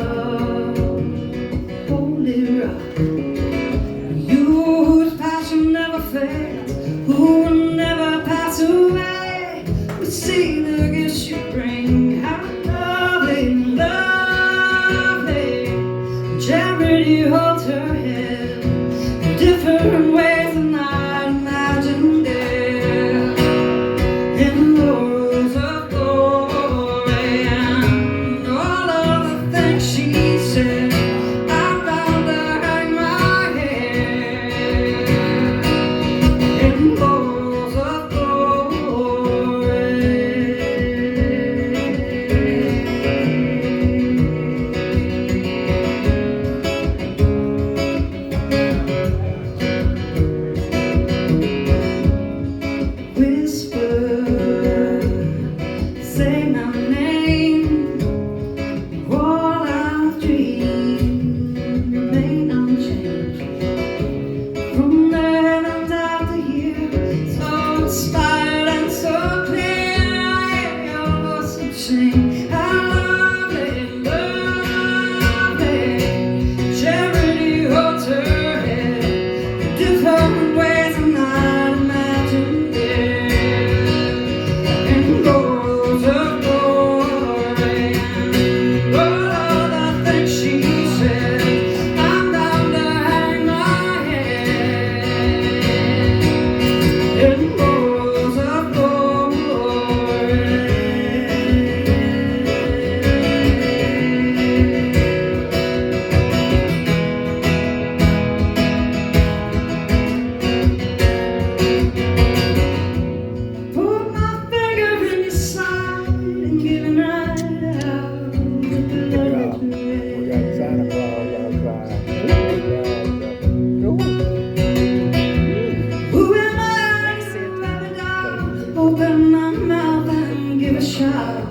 Charity holds her head in different ways than I imagined it. In laurels of glory and all of the things she said, I found her hang my head in laurels of say my name, all I've dreamed remain unchanged. From then on down to here, so inspired and so clear, I hear your voice and sing. How lovely, lovely, Charity holds her head in different ways than I'd imagined it. Open my mouth and give a shout.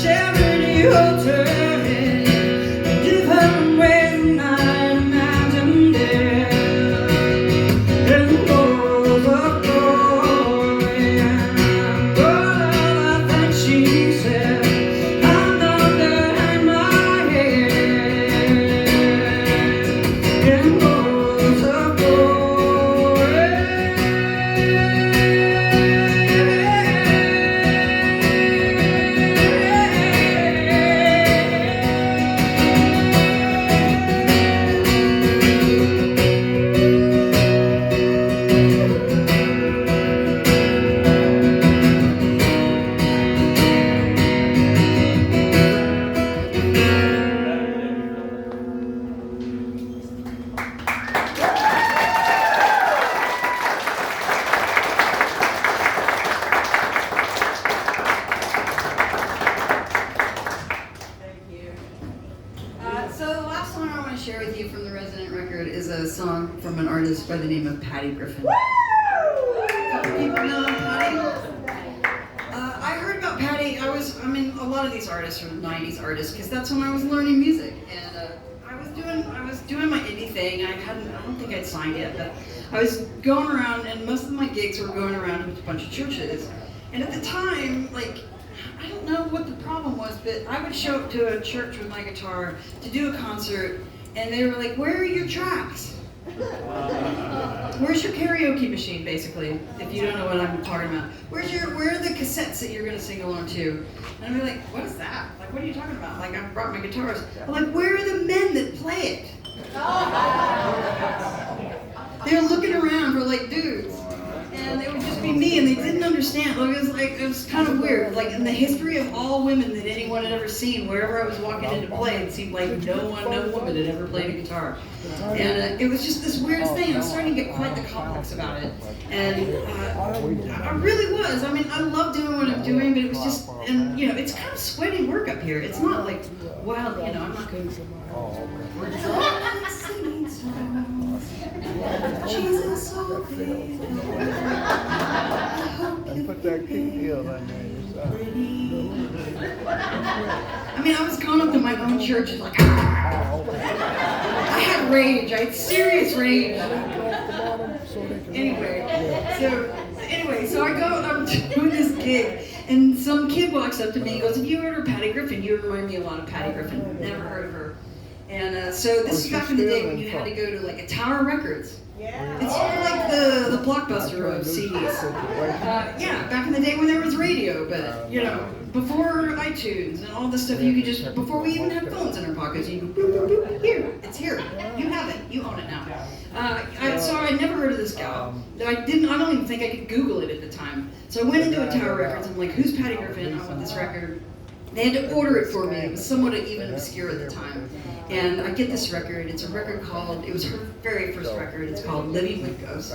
Charity holds her head in different ways than I imagined it. In laurels of glory and all of the things she said, I'm under hang my head. In laurels of So the last song I want to share with you from the Resident record is a song from an artist by the name of Patty Griffin. A couple people know Patty. I heard about Patty. I mean, a lot of these artists are 90s artists because that's when I was learning music, and I was doing my indie thing. I don't think I'd signed yet, but I was going around, and most of my gigs were going around with a bunch of churches. And at the time, like, I don't know what the problem was, but I would show up to a church with my guitar to do a concert, and they were like, "Where are your tracks? Where's your karaoke machine?" Basically, if you don't know what I'm talking about. Where are the cassettes that you're gonna sing along to? And I'd be like, "What is that? Like, what are you talking about?" Like, I brought my guitars. I'm like, "Where are the men that play it?" They were looking around for like dudes. And it would just be me, and they didn't understand. It was kind of weird. Like, in the history of all women that anyone had ever seen, wherever I was walking in to play, it seemed like no woman had ever played a guitar. And it was just this weird thing. I was starting to get quite the complex about it. And I really was. I mean, I love doing what I'm doing, but it was just, and you know, it's kind of sweaty work up here. It's not like, well, you know, I'm not going to. We're just singing songs. Jesus, so good. And put that kick heel on there. I mean, I was going up to my own church and like, I had rage. I had serious rage. Anyway, so I'm doing this gig, and some kid walks up to me and goes, "Have you heard of Patty Griffin? You remind me a lot of Patty Griffin." Never heard of her. And so this is back in the day when you had to go to like a Tower Records. Yeah. It's sort of like the Blockbuster of CDs. Yeah, back in the day when there was radio, but you know, before iTunes and all this stuff, you could just, before we even had phones in our pockets, you could boop, boop, boop, here, it's here, you have it, you own it now. So I'd never heard of this gal. I don't even think I could Google it at the time. So I went into a Tower Records, I'm like, who's Patty Griffin? I want this record. They had to order it for me. It was somewhat even obscure at the time. And I get this record. It's a record called, it was her very first record. It's called Living with Ghosts.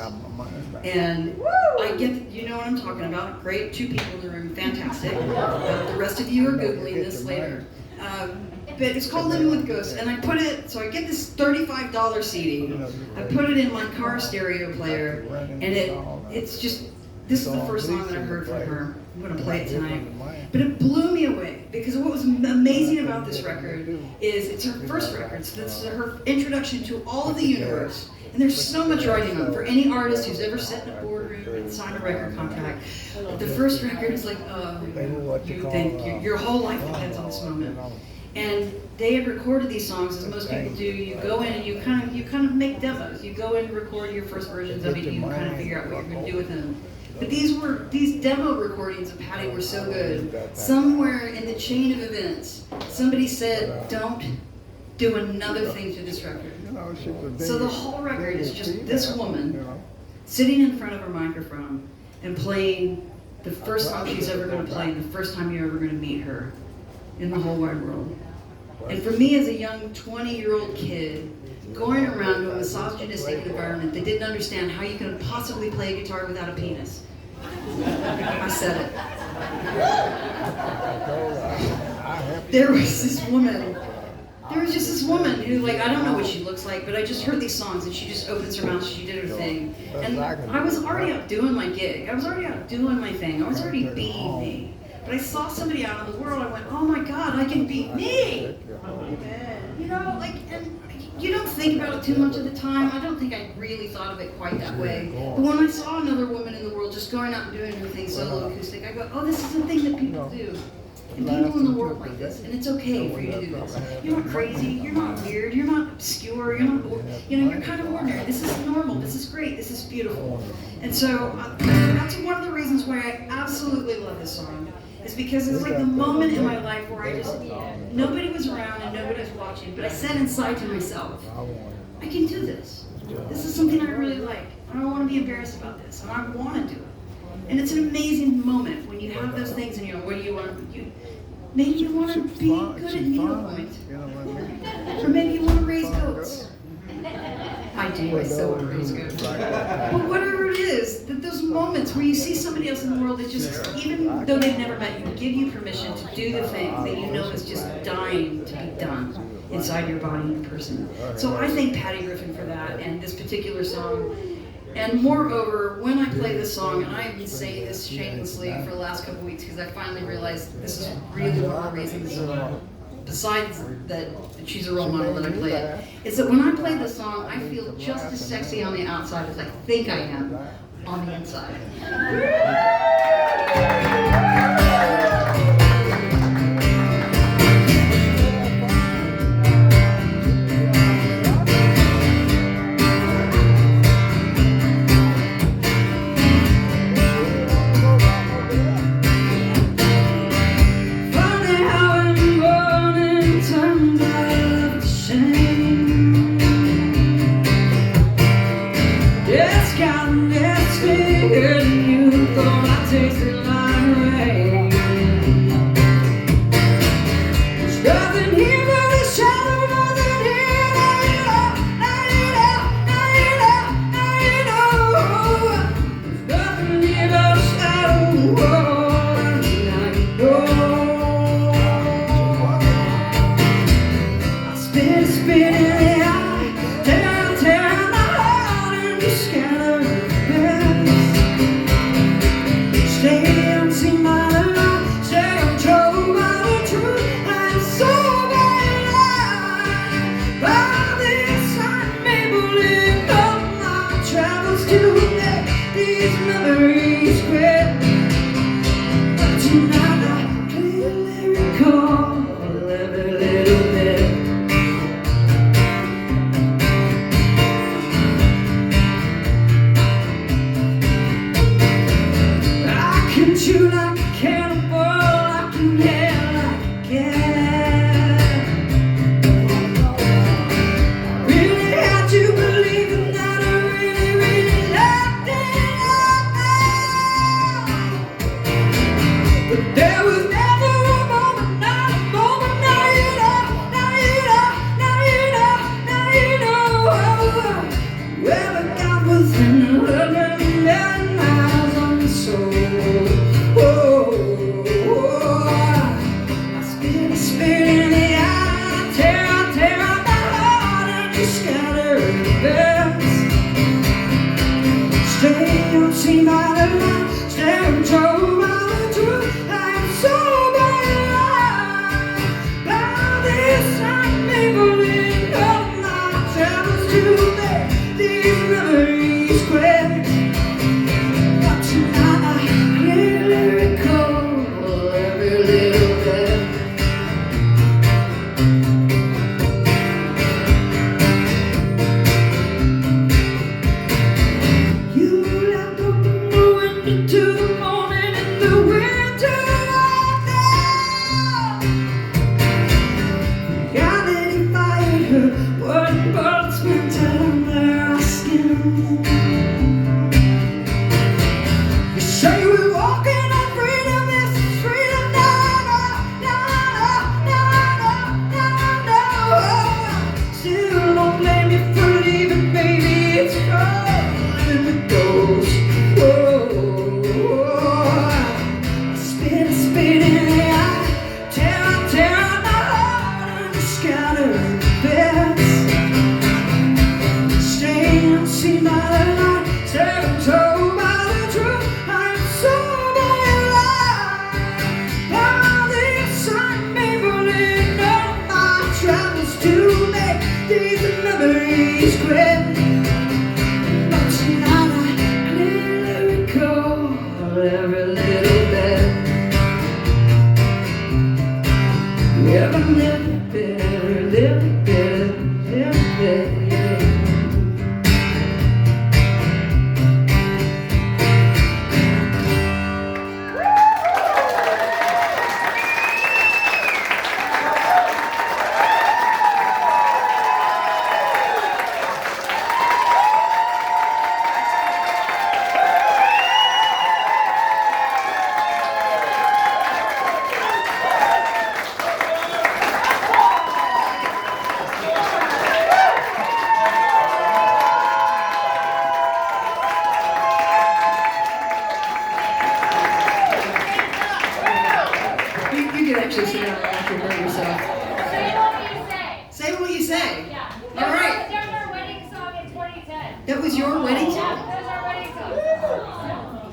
And I get, you know what I'm talking about. Great, 2 people in the room, fantastic. The rest of you are Googling this later. But it's called Living with Ghosts. And I put it, so I get this $35 CD. I put it in my car stereo player. And it's just, this is the first song that I heard from her. I'm going to play it tonight. But it blew me away because what was amazing about this record is it's her first record. So this is her introduction to all of the universe. And there's so much writing on it for any artist who's ever sat in a boardroom and signed a record contract. The first record is like, you think your whole life depends on this moment. And they had recorded these songs, as most people do. You go in and you kind of make demos. You go in and record your first versions of it. You kind of figure out what you're going to do with them. But these demo recordings of Patty were so good. Somewhere in the chain of events, somebody said, "Don't do another thing to this record." So the whole record is just this woman sitting in front of her microphone and playing the first song she's ever going to play, the first time you're ever going to meet her in the whole wide world. And for me as a young 20-year-old kid, going around to a misogynistic environment that didn't understand how you can possibly play a guitar without a penis. I said it. There was this woman. There was just this woman who, like, I don't know what she looks like, but I just heard these songs and she just opens her mouth, she did her thing. And I was already out doing my gig. I was already out doing my thing. I was already being me. But I saw somebody out in the world, I went, oh my God, I can be me! You know, like, and you don't think about it too much at the time. I don't think I really thought of it quite that way. But when I saw another woman in the world just going out and doing her thing solo acoustic, I go, oh, this is a thing that people do. And people in the world like this, and it's okay for you to do this. You're not crazy, you're not weird, you're not obscure, you're not, you know, you're kind of ordinary. This is normal, this is great, this is beautiful. And so that's one of the reasons why I absolutely love this song. Is because it's like the moment in my life where I just, nobody was around and nobody was watching, but I said inside to myself, I can do this. This is something I really like. I don't want to be embarrassed about this, and I want to do it. And it's an amazing moment when you have those things and you know, what do you want to do? Maybe you want to be good at needlepoint. Or maybe you want to raise goats. I do, I so want to raise goats. But whatever it is, that those moments where you see somebody else in the world that just, even though they've never met you, give you permission to do the thing that you know is just dying to be done inside your body and person. So I thank Patty Griffin for that and this particular song. And moreover, when I play this song, and I've been saying this shamelessly for the last couple weeks because I finally realized this is really one of the reasons, besides that she's a role model that I play it, is that when I play this song, I feel just as sexy on the outside as I think I am on the inside. Stay little bit. Yeah, but a little bit, a little bit, a little bit. You can actually sit down and actually hurt yourself. Say what you say. Say what you say. Yeah. All right. That was our wedding song in 2010. That was your wedding Yeah, song? that was our wedding song.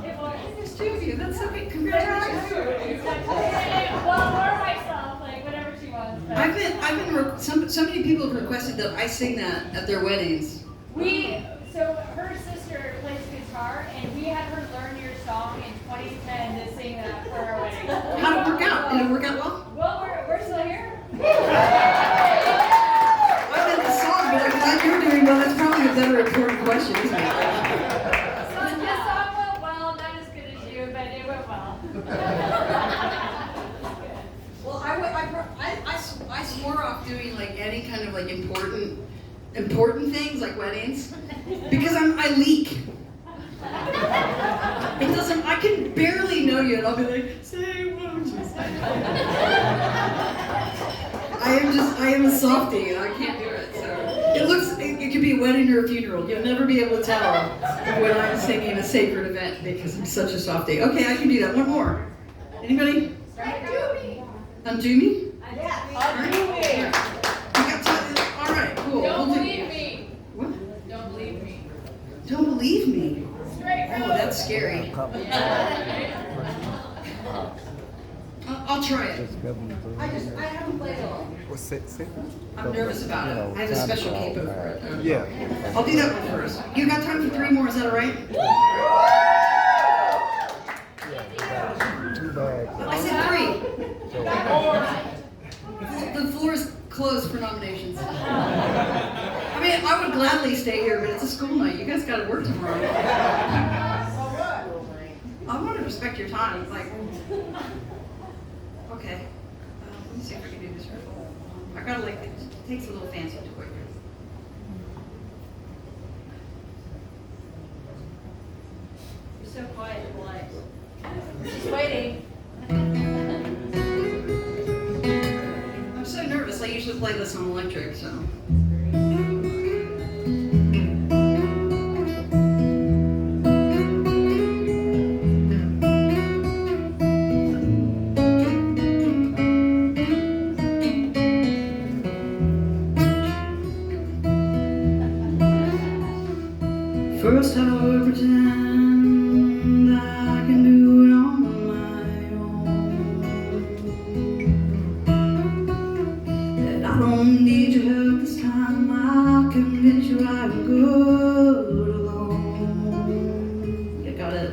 It was. There's two of you. That's so big. Congratulations. Well, or myself, like whatever she wants. But So many people have requested that I sing that at their weddings. so her sister plays guitar, and we had her learn your song in 2010 to sing that for our wedding. How'd it work out? Did it work out well? Well, we're still here. I meant the song, but I'm glad you're doing well. That's probably a better important question, isn't it? So this song went well, not as good as you, but it went well. Well, I swore off doing like any kind of like important things like weddings because I leak. It doesn't. I can barely know you, and I'll be like, say what you say. I am a softie, and I can't do it. So it could be a wedding or a funeral. You'll never be able to tell when I'm singing a sacred event because I'm such a softie. Okay, I can do that. One more. Anybody? Undo me? You got time? All right, cool. Don't We'll do- believe me. What? Don't believe me. Don't believe me. Straight Oh, that's scary. I'll try it. I haven't played it all. What's it? I'm nervous about it. I have a special cape over it. Yeah. I'll do that one first. You got time for 3 more? Is that all right? Too bad. I said 3. The floor is closed for nominations. I mean, I would gladly stay here, but it's a school night. You guys got to work tomorrow. I want to respect your time. It's like, okay. Let me see if I can do this right. I gotta like, it takes a little fancy to quick. You're so quiet and polite. Just waiting. I'm so nervous. I usually play this on electric, so. First I would pretend I can do it on my own. That I don't need your help this time. I'll convince you I'm good alone. You got it.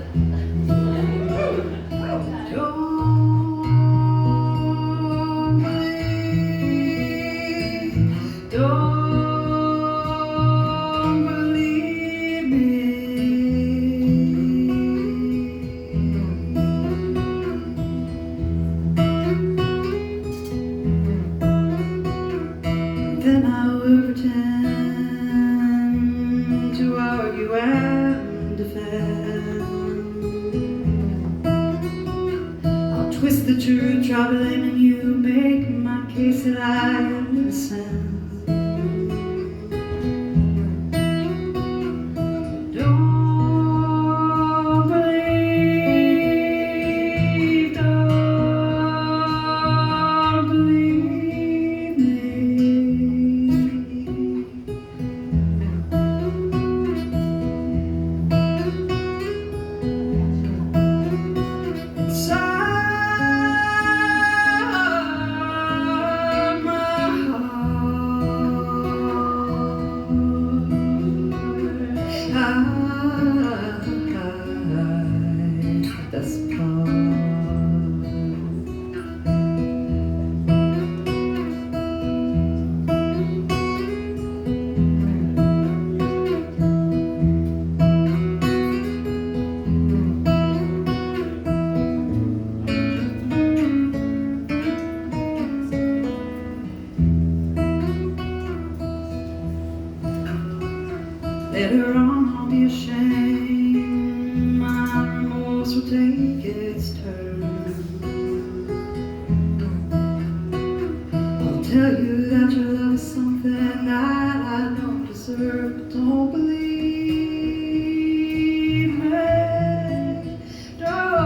Don't believe me. Then I will pretend to argue and defend. I'll twist the truth, try blaming you, make my case that I am innocent. Don't believe me. Inside my heart tell you that your love is something that I don't deserve, but don't believe me. Don't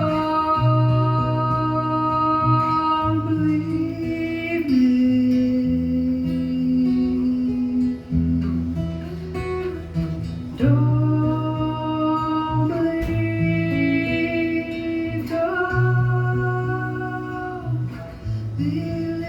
believe me. Don't believe, don't believe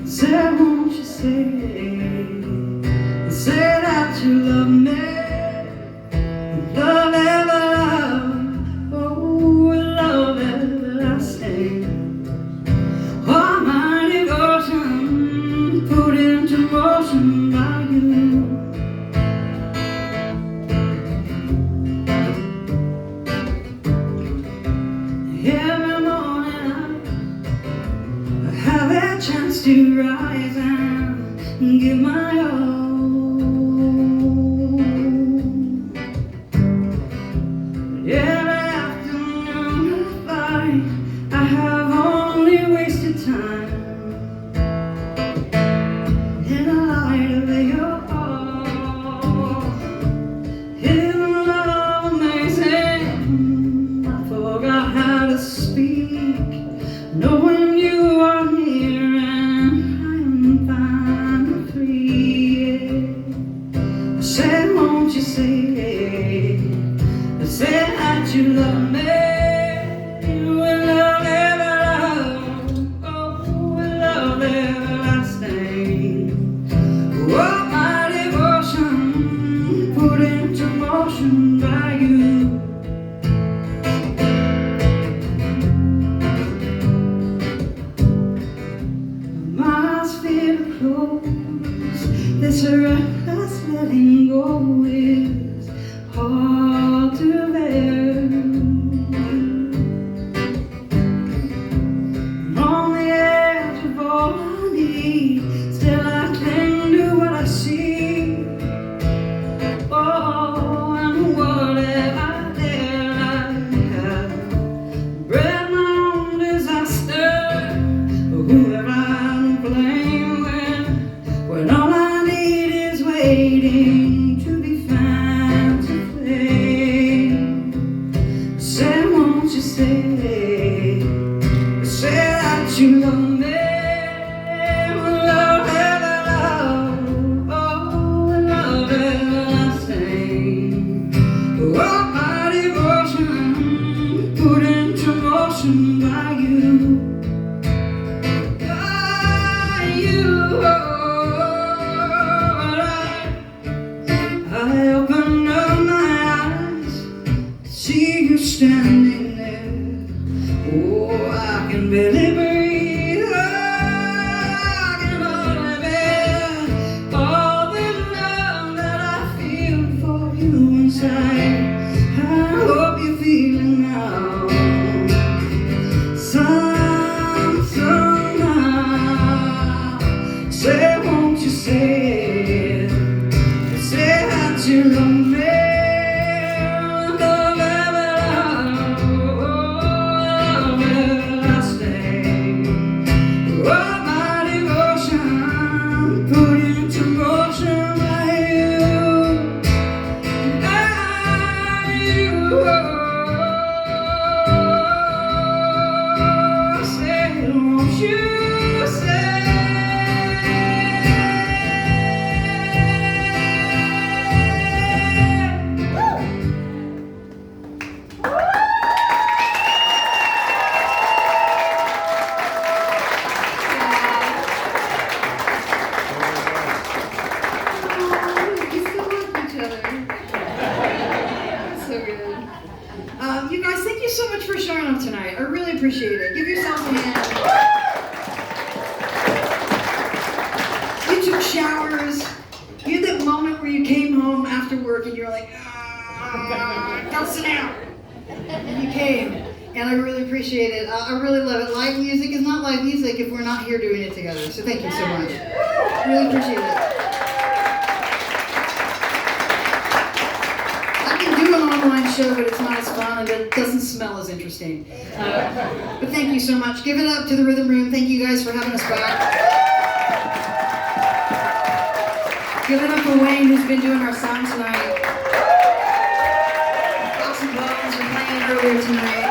Say, won't you say that you love me, love ever love, oh, love everlasting. All my devotion put into motion by you. Every morning I have a chance to rise and give my all. Every afternoon I find I have only wasted time in the light of your all. Isn't love amazing? I forgot how to speak, knowing you are near and I am free. Say, won't you say that you love me, with love ever love, oh, with love everlasting. Oh, my devotion put into motion by you. My eyes feel closed. This reckless letting go is hard to bear. On the edge of all I need, still I cling to what I see. Oh, and what have I dare I have bred my own disaster? Who have I to blame when all I need is waiting to be found to flame? Say, won't you say that you love me, with love ever love, oh, with love everlasting. Oh, my devotion put into motion by you. I open up my eyes, see you standing there. Oh, I can barely breathe. I can hardly bear all the love that I feel for you inside. I hope you're feeling now. Somehow, say, won't you say that you love me, love ever love, everlasting. Oh, my devotion put into motion by you, by you. Say, won't you say? you so much for showing up tonight. I really appreciate it. Give yourselves a hand. You took showers. You had that moment where you came home after work and you're like, gotta sit down. And you came. And I really appreciate it. I really love it. Live music is not live music if we're not here doing it together. So thank you so much. Really appreciate it. I can do an online show, but it's not as fun and it doesn't smell as interesting. But thank you so much. Give it up to the Rhythm Room. Thank you guys for having us back. Give it up for Wayne, who's been doing our sound tonight. Awesome Bones were playing earlier tonight.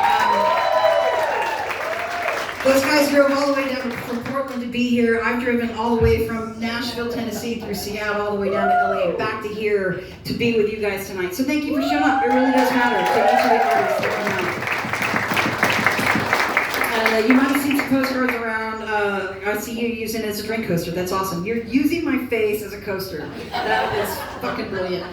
Those guys drove all the way down from Portland to be here. I've driven all the way from Nashville, Tennessee through Seattle, all the way down to LA, back to here to be with you guys tonight. So thank you for showing up. It really does matter to each of the artists that come out. And you might have seen some postcards around. I see you using it as a drink coaster. That's awesome. You're using my face as a coaster. That is fucking brilliant.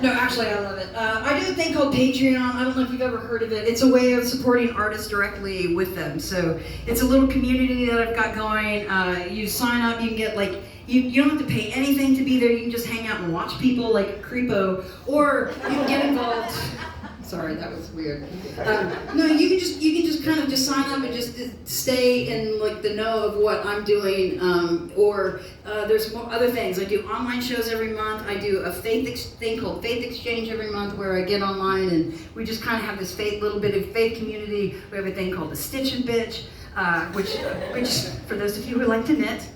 No, actually, I love it. I do a thing called Patreon. I don't know if you've ever heard of it. It's a way of supporting artists directly with them. So it's a little community that I've got going. You sign up, you can get like, you don't have to pay anything to be there. You can just hang out and watch people like Creepo, or you can get involved. Sorry, that was weird. No, you can just kind of just sign up and just stay in like the know of what I'm doing. Or there's more other things. I do online shows every month. I do a thing called Faith Exchange every month, where I get online and we just kind of have this little bit of faith community. We have a thing called the Stitch and Bitch, which for those of you who like to knit.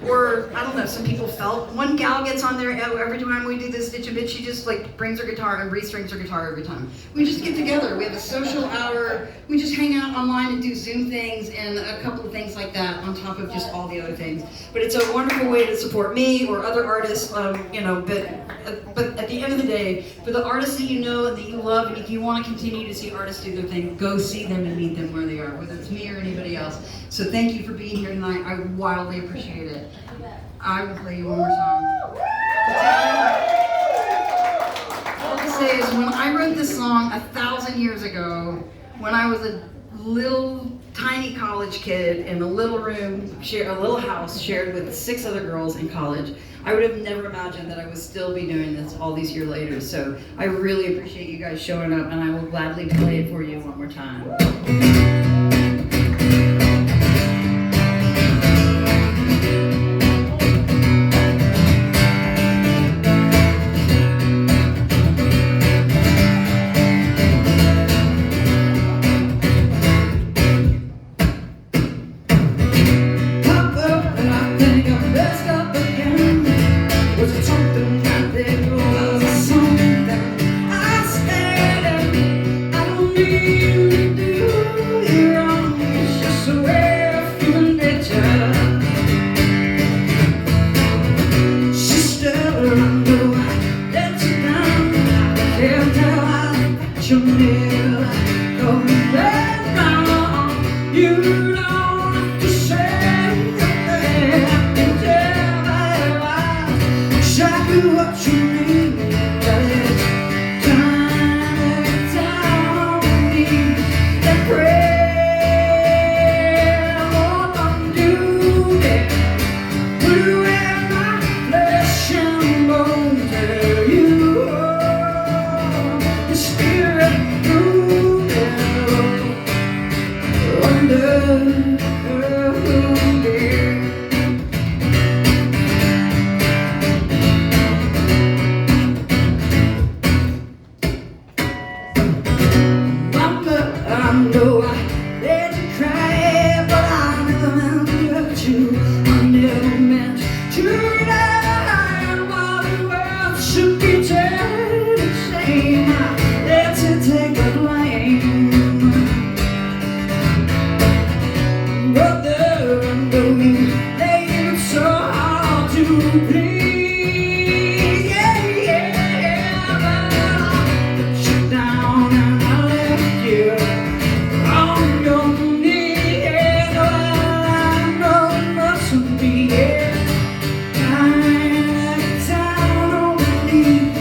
Or, I don't know, some people felt. One gal gets on there every time we do this Stitch and Bitch, she just like brings her guitar and restrings her guitar every time. We just get together, we have a social hour, we just hang out online and do Zoom things and a couple of things like that on top of just all the other things. But it's a wonderful way to support me or other artists, but at the end of the day, for the artists that you know and that you love, and if you want to continue to see artists do their thing, go see them and meet them where they are, whether it's me or anybody else. So thank you for being here tonight. I wildly appreciate it. I will play you one more song. All I'll say is when I wrote this song 1,000 years ago, when I was a little tiny college kid in a little room, a little house shared with 6 other girls in college, I would have never imagined that I would still be doing this all these years later. So I really appreciate you guys showing up, and I will gladly play it for you one more time. Be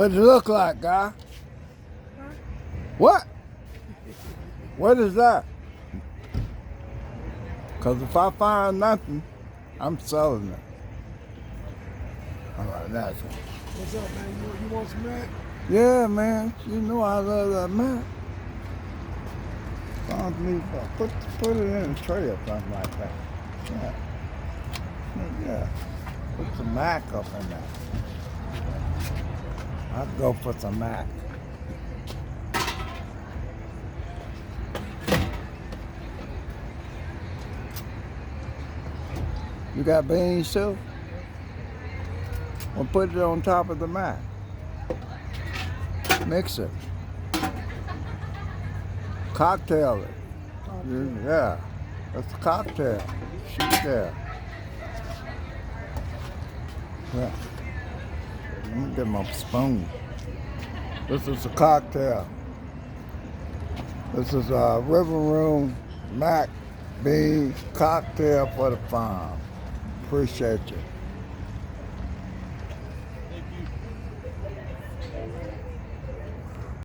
What does it look like, guy? What? What is that? Because if I find nothing, I'm selling it. All right, that's it. What's up, man? You want some mac? Yeah, man. You know I love that Mac. Put it in a tray or something like that. Yeah. Yeah. Put some Mac up in there. I'd go for some Mac. You got beans too? Well, put it on top of the Mac. Mix it. Cocktail it. Yeah, that's a cocktail. Shoot there. Yeah. Let me get my spoon. This is a cocktail. This is a River Room Mac Bean cocktail for the farm. Appreciate you.